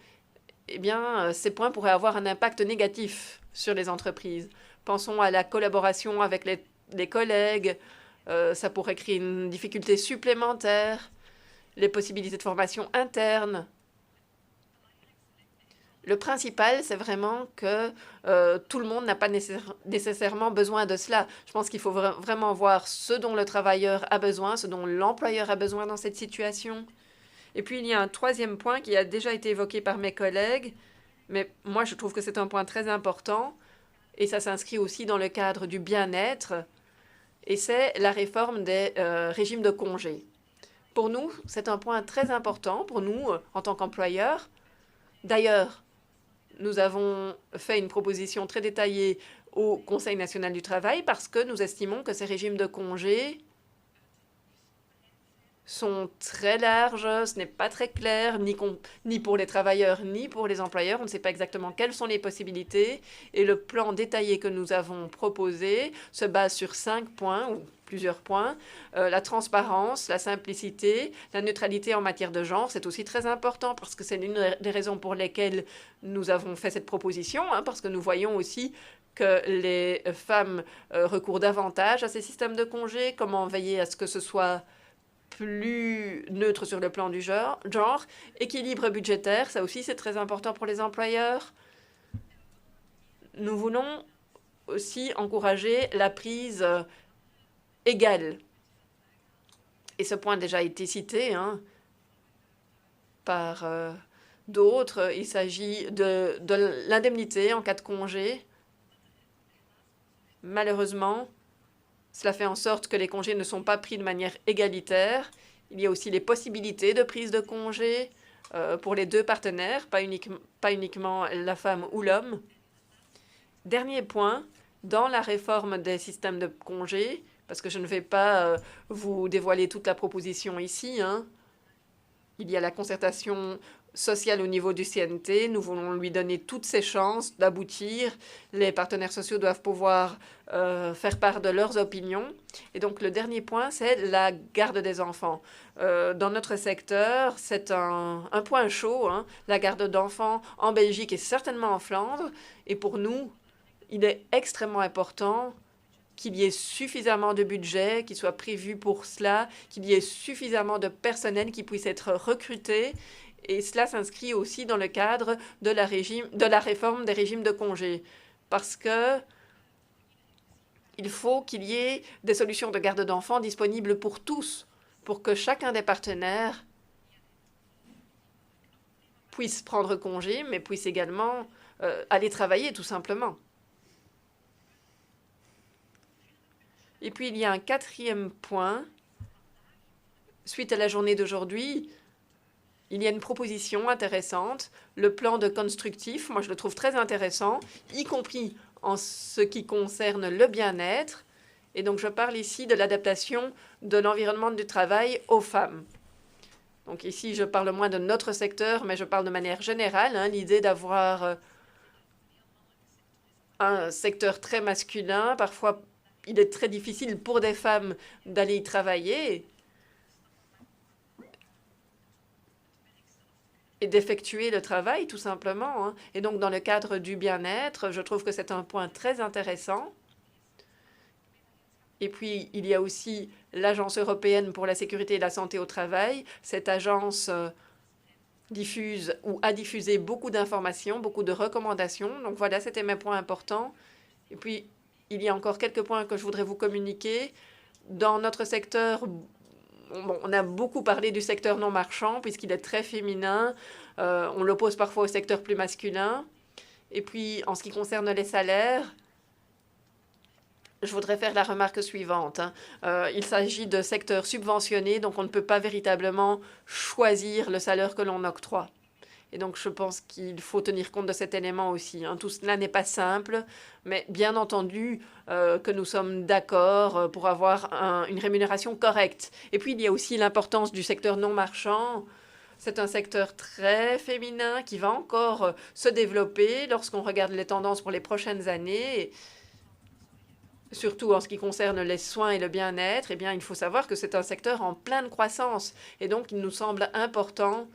[SPEAKER 5] eh bien, ces points pourraient avoir un impact négatif sur les entreprises. Pensons à la collaboration avec les collègues. Ça pourrait créer une difficulté supplémentaire. Les possibilités de formation interne. Le principal, c'est vraiment que tout le monde n'a pas nécessairement besoin de cela. Je pense qu'il faut vraiment voir ce dont le travailleur a besoin, ce dont l'employeur a besoin dans cette situation. Et puis, il y a un troisième point qui a déjà été évoqué par mes collègues, mais moi, je trouve que c'est un point très important, et ça s'inscrit aussi dans le cadre du bien-être, et c'est la réforme des régimes de congés. Pour nous, c'est un point très important, pour nous, en tant qu'employeurs. D'ailleurs, nous avons fait une proposition très détaillée au Conseil national du travail parce que nous estimons que ces régimes de congés sont très larges, ce n'est pas très clair, ni pour les travailleurs, ni pour les employeurs. On ne sait pas exactement quelles sont les possibilités. Et le plan détaillé que nous avons proposé se base sur 5 points, ou plusieurs points. La transparence, la simplicité, la neutralité en matière de genre, c'est aussi très important parce que c'est l'une des raisons pour lesquelles nous avons fait cette proposition, parce que nous voyons aussi que les femmes recourent davantage à ces systèmes de congés, comment veiller à ce que ce soit plus neutre sur le plan du genre. Équilibre budgétaire, ça aussi c'est très important pour les employeurs. Nous voulons aussi encourager la prise égale. Et ce point a déjà été cité par d'autres. Il s'agit de l'indemnité en cas de congé. Malheureusement, cela fait en sorte que les congés ne sont pas pris de manière égalitaire. Il y a aussi les possibilités de prise de congé pour les deux partenaires, pas uniquement la femme ou l'homme. Dernier point, dans la réforme des systèmes de congés, parce que je ne vais pas vous dévoiler toute la proposition ici, il y a la concertation sociale au niveau du CNT. Nous voulons lui donner toutes ses chances d'aboutir. Les partenaires sociaux doivent pouvoir faire part de leurs opinions. Et donc, le dernier point, c'est la garde des enfants. Dans notre secteur, c'est un point chaud. La garde d'enfants en Belgique et certainement en Flandre. Et pour nous, il est extrêmement important qu'il y ait suffisamment de budget qui soit prévu pour cela, qu'il y ait suffisamment de personnel qui puisse être recruté. Et cela s'inscrit aussi dans le cadre de la réforme des régimes de congés. Parce que il faut qu'il y ait des solutions de garde d'enfants disponibles pour tous, pour que chacun des partenaires puisse prendre congé, mais puisse également aller travailler tout simplement. Et puis, il y a un quatrième point. Suite à la journée d'aujourd'hui, il y a une proposition intéressante, le plan de constructif. Moi, je le trouve très intéressant, y compris en ce qui concerne le bien-être. Et donc, je parle ici de l'adaptation de l'environnement du travail aux femmes. Donc ici, je parle moins de notre secteur, mais je parle de manière générale. L'idée d'avoir un secteur très masculin, parfois il est très difficile pour des femmes d'aller y travailler et d'effectuer le travail, tout simplement. Et donc, dans le cadre du bien-être, je trouve que c'est un point très intéressant. Et puis, il y a aussi l'Agence européenne pour la sécurité et la santé au travail. Cette agence diffuse ou a diffusé beaucoup d'informations, beaucoup de recommandations. Donc, voilà, c'était mes points importants. Et puis, il y a encore quelques points que je voudrais vous communiquer. Dans notre secteur, on a beaucoup parlé du secteur non marchand, puisqu'il est très féminin. On l'oppose parfois au secteur plus masculin. Et puis, en ce qui concerne les salaires, je voudrais faire la remarque suivante. Il s'agit de secteurs subventionnés, donc on ne peut pas véritablement choisir le salaire que l'on octroie. Et donc, je pense qu'il faut tenir compte de cet élément aussi. Tout cela n'est pas simple, mais bien entendu que nous sommes d'accord pour avoir une rémunération correcte. Et puis, il y a aussi l'importance du secteur non marchand. C'est un secteur très féminin qui va encore se développer lorsqu'on regarde les tendances pour les prochaines années. Surtout en ce qui concerne les soins et le bien-être, eh bien, il faut savoir que c'est un secteur en pleine croissance. Et donc, il nous semble important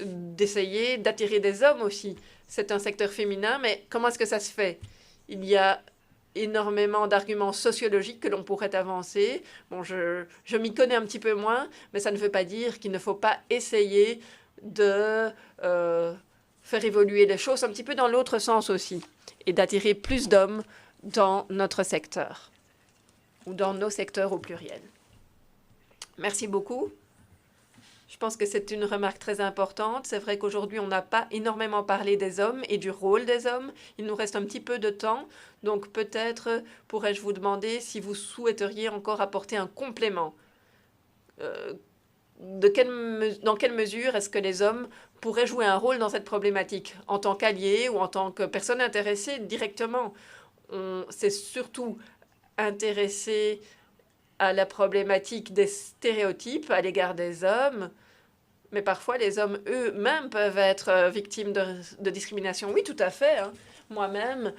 [SPEAKER 5] d'essayer d'attirer des hommes aussi. C'est un secteur féminin, mais comment est-ce que ça se fait? Il y a énormément d'arguments sociologiques que l'on pourrait avancer. Bon, je m'y connais un petit peu moins, mais ça ne veut pas dire qu'il ne faut pas essayer de faire évoluer les choses un petit peu dans l'autre sens aussi, et d'attirer plus d'hommes dans notre secteur, ou dans nos secteurs au pluriel. Merci beaucoup. Je pense que c'est une remarque très importante. C'est vrai qu'aujourd'hui, on n'a pas énormément parlé des hommes et du rôle des hommes. Il nous reste un petit peu de temps. Donc peut-être pourrais-je vous demander si vous souhaiteriez encore apporter un complément. Dans quelle mesure est-ce que les hommes pourraient jouer un rôle dans cette problématique, en tant qu'alliés ou en tant que personnes intéressées directement? On s'est surtout intéressé à la problématique des stéréotypes à l'égard des hommes, mais parfois les hommes eux-mêmes peuvent être victimes de discrimination. Oui, tout à fait. Moi-même,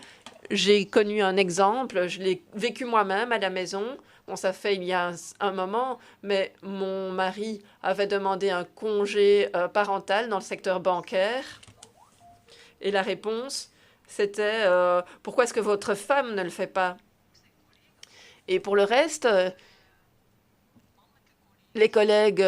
[SPEAKER 5] j'ai connu un exemple, je l'ai vécu moi-même à la maison. Bon, ça fait il y a un moment, mais mon mari avait demandé un congé parental dans le secteur bancaire. Et la réponse, c'était pourquoi est-ce que votre femme ne le fait pas? Et pour le reste, les collègues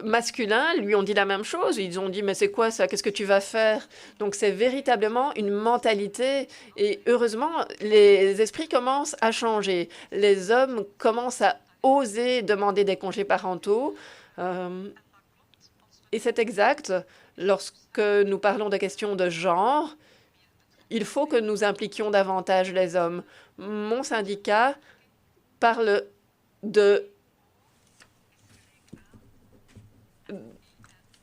[SPEAKER 5] masculins lui ont dit la même chose. Ils ont dit, mais c'est quoi ça? Qu'est-ce que tu vas faire? Donc c'est véritablement une mentalité. Et heureusement, les esprits commencent à changer. Les hommes commencent à oser demander des congés parentaux. Et c'est exact. Lorsque nous parlons de questions de genre, il faut que nous impliquions davantage les hommes. Mon syndicat parle de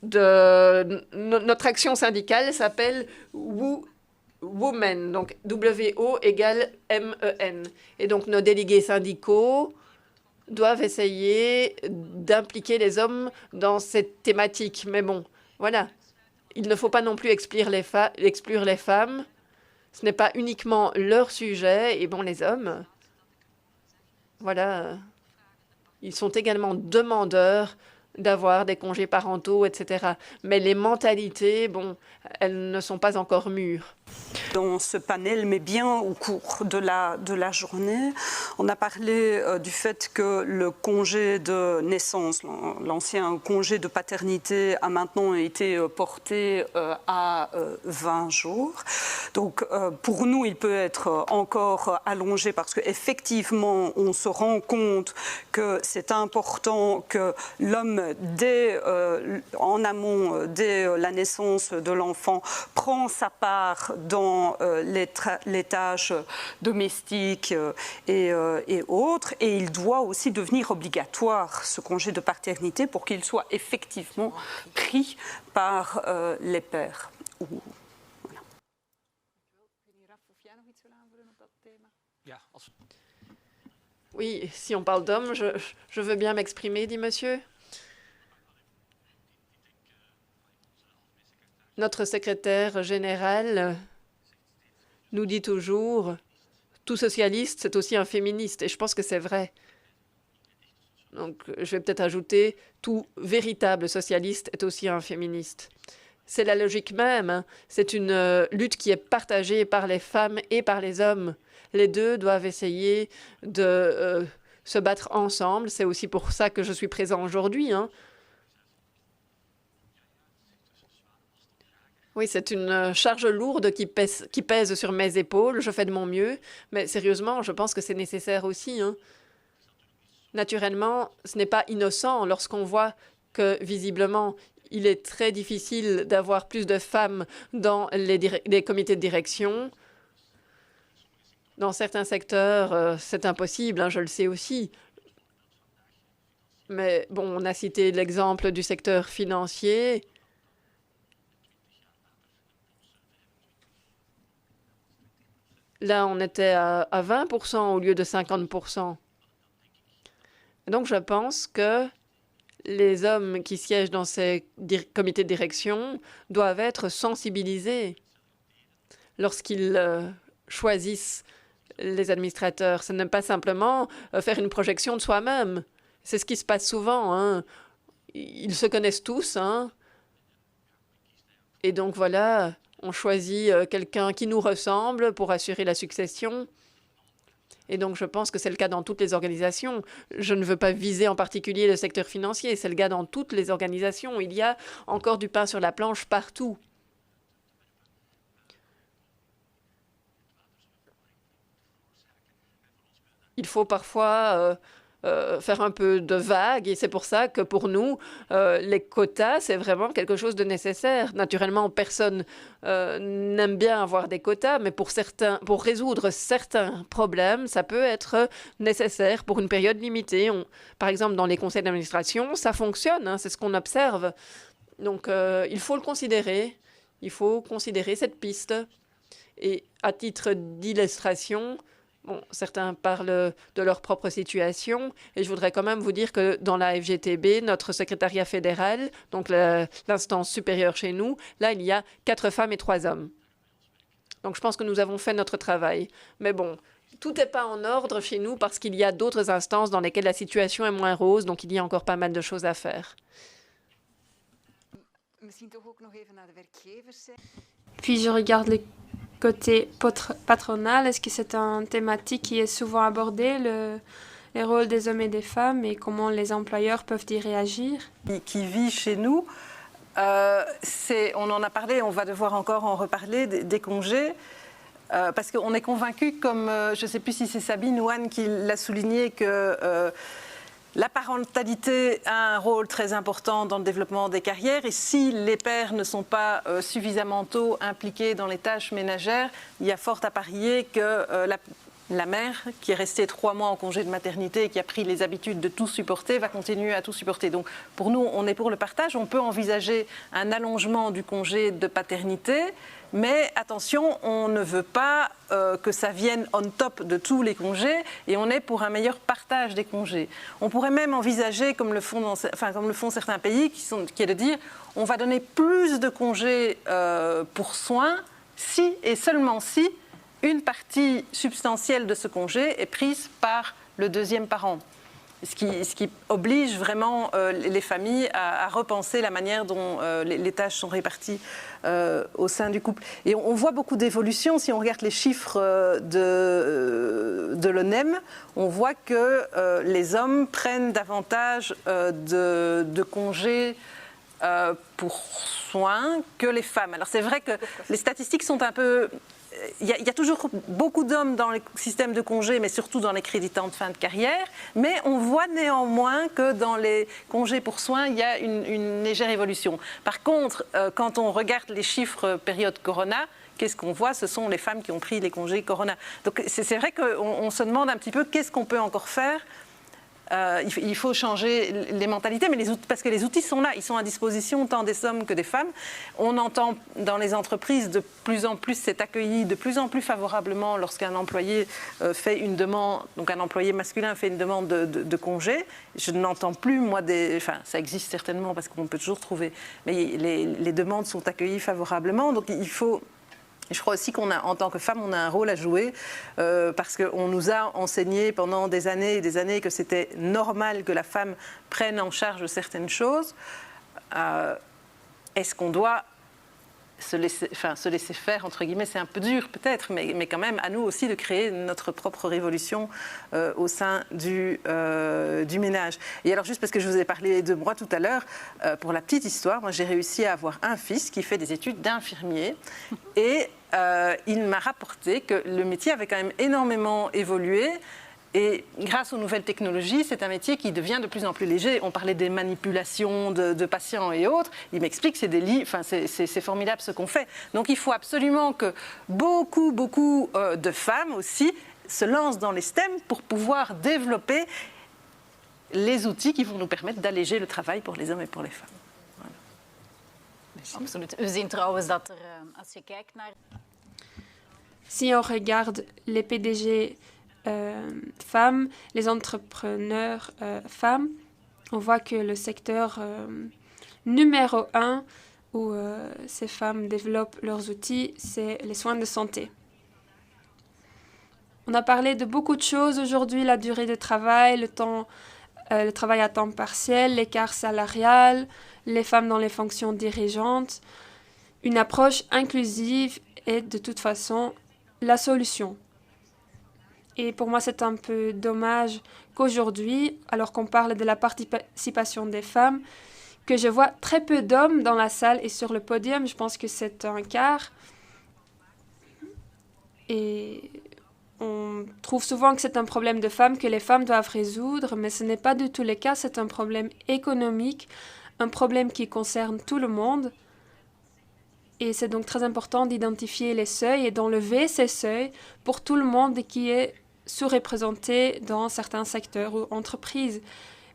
[SPEAKER 5] notre action syndicale s'appelle Women, donc W-O égale M-E-N. Et donc nos délégués syndicaux doivent essayer d'impliquer les hommes dans cette thématique. Mais bon, voilà. Il ne faut pas non plus exclure les femmes. Ce n'est pas uniquement leur sujet. Et bon, les hommes, voilà, ils sont également demandeurs d'avoir des congés parentaux, etc. Mais les mentalités, bon, elles ne sont pas encore mûres.
[SPEAKER 4] Dans ce panel, mais bien au cours de la journée, on a parlé du fait que le congé de naissance, l'ancien congé de paternité, a maintenant été porté à 20 jours. Donc pour nous, il peut être encore allongé parce qu'effectivement, on se rend compte que c'est important que l'homme, en amont, dès la naissance de l'enfant, prend sa part dans les tâches domestiques et autres. Et il doit aussi devenir obligatoire, ce congé de paternité, pour qu'il soit effectivement pris par les pères. Voilà.
[SPEAKER 5] Oui, si on parle d'hommes, je veux bien m'exprimer, dit monsieur. Notre secrétaire général nous dit toujours « tout socialiste, c'est aussi un féministe ». Et je pense que c'est vrai. Donc, je vais peut-être ajouter « tout véritable socialiste est aussi un féministe ». C'est la logique même. Hein. C'est une lutte qui est partagée par les femmes et par les hommes. Les deux doivent essayer de se battre ensemble. C'est aussi pour ça que je suis présent aujourd'hui. Hein. Oui, c'est une charge lourde qui pèse sur mes épaules. Je fais de mon mieux. Mais sérieusement, je pense que c'est nécessaire aussi. Hein. Naturellement, ce n'est pas innocent lorsqu'on voit que, visiblement, il est très difficile d'avoir plus de femmes dans les comités de direction. Dans certains secteurs, c'est impossible, hein, je le sais aussi. Mais bon, on a cité l'exemple du secteur financier. Là, on était à 20% au lieu de 50%. Donc, je pense que les hommes qui siègent dans ces comités de direction doivent être sensibilisés lorsqu'ils choisissent les administrateurs. Ce n'est pas simplement faire une projection de soi-même. C'est ce qui se passe souvent. Hein. Ils se connaissent tous. Hein. Et donc, voilà, on choisit quelqu'un qui nous ressemble pour assurer la succession. Et donc, je pense que c'est le cas dans toutes les organisations. Je ne veux pas viser en particulier le secteur financier. C'est le cas dans toutes les organisations. Il y a encore du pain sur la planche partout. Il faut parfois faire un peu de vague et c'est pour ça que pour nous, les quotas, c'est vraiment quelque chose de nécessaire. Naturellement, personne n'aime bien avoir des quotas, mais pour résoudre certains problèmes, ça peut être nécessaire pour une période limitée. Par exemple, dans les conseils d'administration, ça fonctionne, hein, c'est ce qu'on observe. Donc, il faut le considérer. Il faut considérer cette piste. Et à titre d'illustration, bon, certains parlent de leur propre situation et je voudrais quand même vous dire que dans la FGTB, notre secrétariat fédéral, donc l'instance supérieure chez nous, là, il y a 4 femmes et 3 hommes. Donc, je pense que nous avons fait notre travail. Mais bon, tout n'est pas en ordre chez nous parce qu'il y a d'autres instances dans lesquelles la situation est moins rose, donc il y a encore pas mal de choses à faire.
[SPEAKER 2] Puis je regarde le côté patronal. Est-ce que c'est une thématique qui est souvent abordée, les rôles des hommes et des femmes et comment les employeurs peuvent y réagir.
[SPEAKER 1] Qui vit chez nous, on en a parlé, on va devoir encore en reparler, des congés. Parce qu'on est convaincu, comme je ne sais plus si c'est Sabine ou Anne qui l'a souligné, que la parentalité a un rôle très important dans le développement des carrières. Et si les pères ne sont pas suffisamment tôt impliqués dans les tâches ménagères, il y a fort à parier que la mère, qui est restée 3 mois en congé de maternité et qui a pris les habitudes de tout supporter, va continuer à tout supporter. Donc pour nous, on est pour le partage. On peut envisager un allongement du congé de paternité. Mais attention, on ne veut pas que ça vienne on top de tous les congés et on est pour un meilleur partage des congés. On pourrait même envisager, comme le font certains pays, qui est de dire on va donner plus de congés pour soins si et seulement si une partie substantielle de ce congé est prise par le deuxième parent. Ce qui oblige vraiment les familles à repenser la manière dont les tâches sont réparties au sein du couple. Et on voit beaucoup d'évolutions. Si on regarde les chiffres de l'ONEM, on voit que les hommes prennent davantage de congés pour soins que les femmes. Alors c'est vrai que les statistiques sont un peu... Il y a toujours beaucoup d'hommes dans le système de congés, mais surtout dans les créditants de fin de carrière. Mais on voit néanmoins que dans les congés pour soins, il y a une légère évolution. Par contre, quand on regarde les chiffres période Corona, qu'est-ce qu'on voit? Ce sont les femmes qui ont pris les congés Corona. Donc c'est vrai qu'on se demande un petit peu qu'est-ce qu'on peut encore faire. Il faut changer les mentalités, mais parce que les outils sont là, ils sont à disposition tant des hommes que des femmes. On entend dans les entreprises de plus en plus, c'est accueilli de plus en plus favorablement lorsqu'un employé fait une demande, donc un employé masculin fait une demande de congé. Je n'entends plus, moi, ça existe certainement parce qu'on peut toujours trouver, mais les demandes sont accueillies favorablement, donc il faut... Je crois aussi qu'en tant que femme, on a un rôle à jouer parce qu'on nous a enseigné pendant des années et des années que c'était normal que la femme prenne en charge certaines choses. Est-ce qu'on doit se laisser faire, entre guillemets, c'est un peu dur peut-être, mais quand même à nous aussi de créer notre propre révolution au sein du ménage. Et alors juste parce que je vous ai parlé de moi tout à l'heure, pour la petite histoire, moi j'ai réussi à avoir un fils qui fait des études d'infirmier et il m'a rapporté que le métier avait quand même énormément évolué. Et grâce aux nouvelles technologies, c'est un métier qui devient de plus en plus léger. On parlait des manipulations de patients et autres. Il m'explique que c'est formidable ce qu'on fait. Donc il faut absolument que beaucoup de femmes aussi se lancent dans les STEM pour pouvoir développer les outils qui vont nous permettre d'alléger le travail pour les hommes et pour les femmes. Voilà.
[SPEAKER 6] Absoluut. We zien trouwens dat als je kijkt naar...
[SPEAKER 2] Si on regarde les PDG femmes, les entrepreneurs femmes, on voit que le secteur numéro 1 où ces femmes développent leurs outils, c'est les soins de santé. On a parlé de beaucoup de choses aujourd'hui, la durée de travail, le travail à temps partiel, l'écart salarial, les femmes dans les fonctions dirigeantes. Une approche inclusive est de toute façon la solution. Et pour moi, c'est un peu dommage qu'aujourd'hui, alors qu'on parle de la participation des femmes, que je vois très peu d'hommes dans la salle et sur le podium. Je pense que c'est un quart. Et on trouve souvent que c'est un problème de femmes que les femmes doivent résoudre, mais ce n'est pas du tout le cas. C'est un problème économique, un problème qui concerne tout le monde. Et c'est donc très important d'identifier les seuils et d'enlever ces seuils pour tout le monde qui est sous-représenté dans certains secteurs ou entreprises.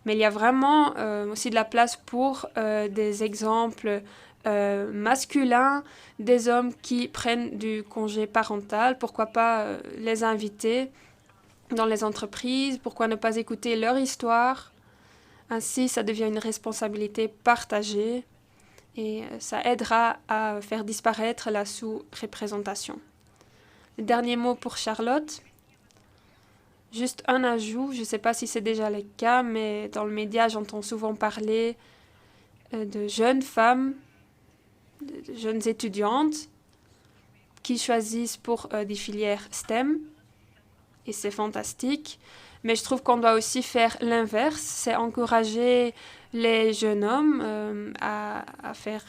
[SPEAKER 2] Mais il y a vraiment aussi de la place pour des exemples masculins, des hommes qui prennent du congé parental. Pourquoi pas les inviter dans les entreprises? Pourquoi ne pas écouter leur histoire? Ainsi, ça devient une responsabilité partagée et ça aidera à faire disparaître la sous-représentation. Le dernier mot pour Charlotte. Juste un ajout, je ne sais pas si c'est déjà le cas, mais dans le média, j'entends souvent parler de jeunes femmes, de jeunes étudiantes qui choisissent pour des filières STEM, et c'est fantastique. Mais je trouve qu'on doit aussi faire l'inverse, c'est encourager les jeunes hommes à faire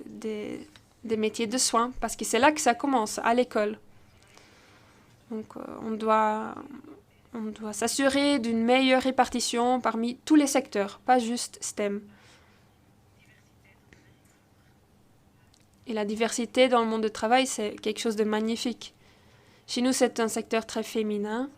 [SPEAKER 2] des métiers de soins, parce que c'est là que ça commence, à l'école. Donc on doit s'assurer d'une meilleure répartition parmi tous les secteurs, pas juste STEM. Et la diversité dans le monde du travail, c'est quelque chose de magnifique. Chez nous, c'est un secteur très féminin,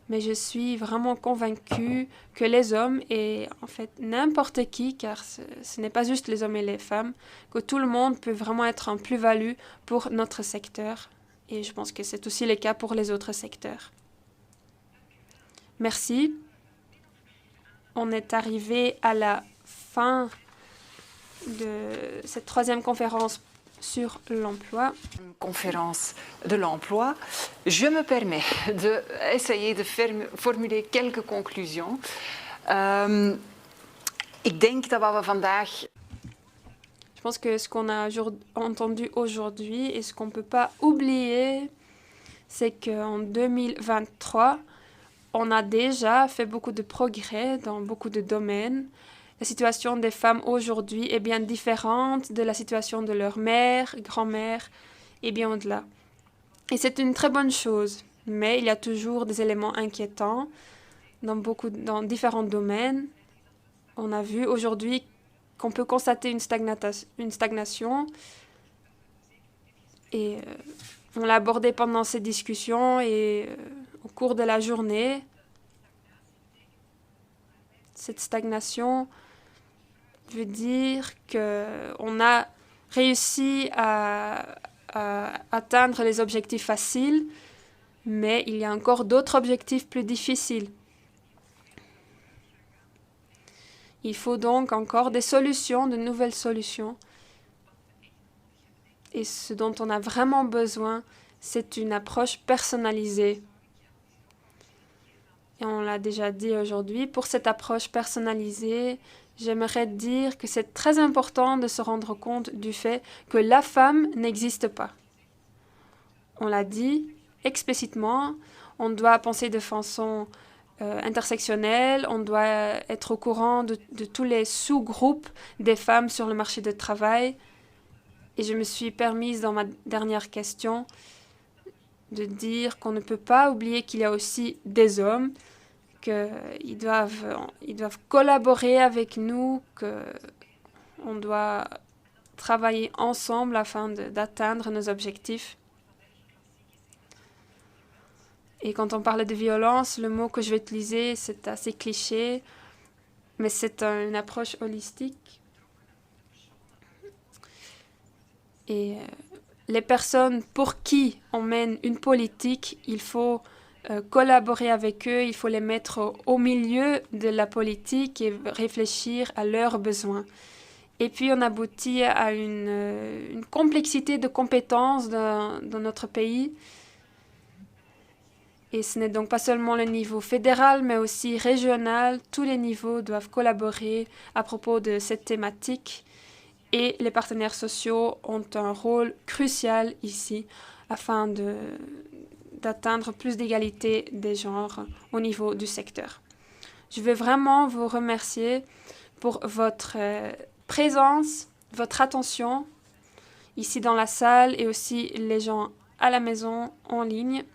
[SPEAKER 2] mais je suis vraiment convaincue que les hommes, et en fait n'importe qui, car ce n'est pas juste les hommes et les femmes, que tout le monde peut vraiment être un plus-value pour notre secteur. Et je pense que c'est aussi le cas pour les autres secteurs. Merci. On est arrivé à la fin de cette 3e conférence sur l'emploi.
[SPEAKER 3] Conférence de l'emploi. Je me permets d'essayer de formuler quelques conclusions. Ik denk dat wat we vandaag...
[SPEAKER 2] Je pense que ce qu'on a entendu aujourd'hui et ce qu'on ne peut pas oublier, c'est qu'en 2023, on a déjà fait beaucoup de progrès dans beaucoup de domaines. La situation des femmes aujourd'hui est bien différente de la situation de leur mère, grand-mère et bien au-delà. Et c'est une très bonne chose, mais il y a toujours des éléments inquiétants dans différents domaines. On a vu aujourd'hui qu'on peut constater une stagnation et on l'a abordé pendant ces discussions et au cours de la journée. Cette stagnation veut dire qu'on a réussi à atteindre les objectifs faciles, mais il y a encore d'autres objectifs plus difficiles. Il faut donc encore des solutions, de nouvelles solutions. Et ce dont on a vraiment besoin, c'est une approche personnalisée. Et on l'a déjà dit aujourd'hui, pour cette approche personnalisée, j'aimerais dire que c'est très important de se rendre compte du fait que la femme n'existe pas. On l'a dit explicitement, on doit penser de façon intersectionnelle, on doit être au courant de tous les sous-groupes des femmes sur le marché du travail. Et je me suis permise dans ma dernière question de dire qu'on ne peut pas oublier qu'il y a aussi des hommes, qu'ils doivent collaborer avec nous, qu'on doit travailler ensemble afin d'atteindre nos objectifs. Et quand on parle de violence, le mot que je vais utiliser, c'est assez cliché, mais c'est une approche holistique. Et les personnes pour qui on mène une politique, il faut collaborer avec eux, il faut les mettre au milieu de la politique et réfléchir à leurs besoins. Et puis on aboutit à une complexité de compétences dans notre pays. Et ce n'est donc pas seulement le niveau fédéral, mais aussi régional. Tous les niveaux doivent collaborer à propos de cette thématique. Et les partenaires sociaux ont un rôle crucial ici afin d'atteindre plus d'égalité des genres au niveau du secteur. Je veux vraiment vous remercier pour votre présence, votre attention ici dans la salle et aussi les gens à la maison en ligne.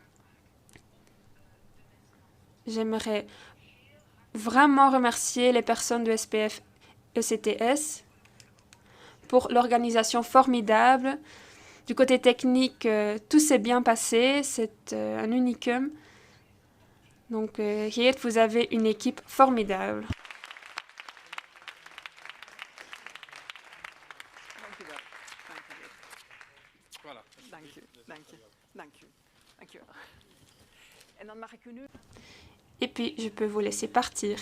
[SPEAKER 2] J'aimerais vraiment remercier les personnes de SPF ECTS pour l'organisation formidable. Du côté technique, tout s'est bien passé, c'est un unicum. Donc, Geert, vous avez une équipe formidable.
[SPEAKER 3] Voilà.
[SPEAKER 2] Et puis, je peux vous laisser partir.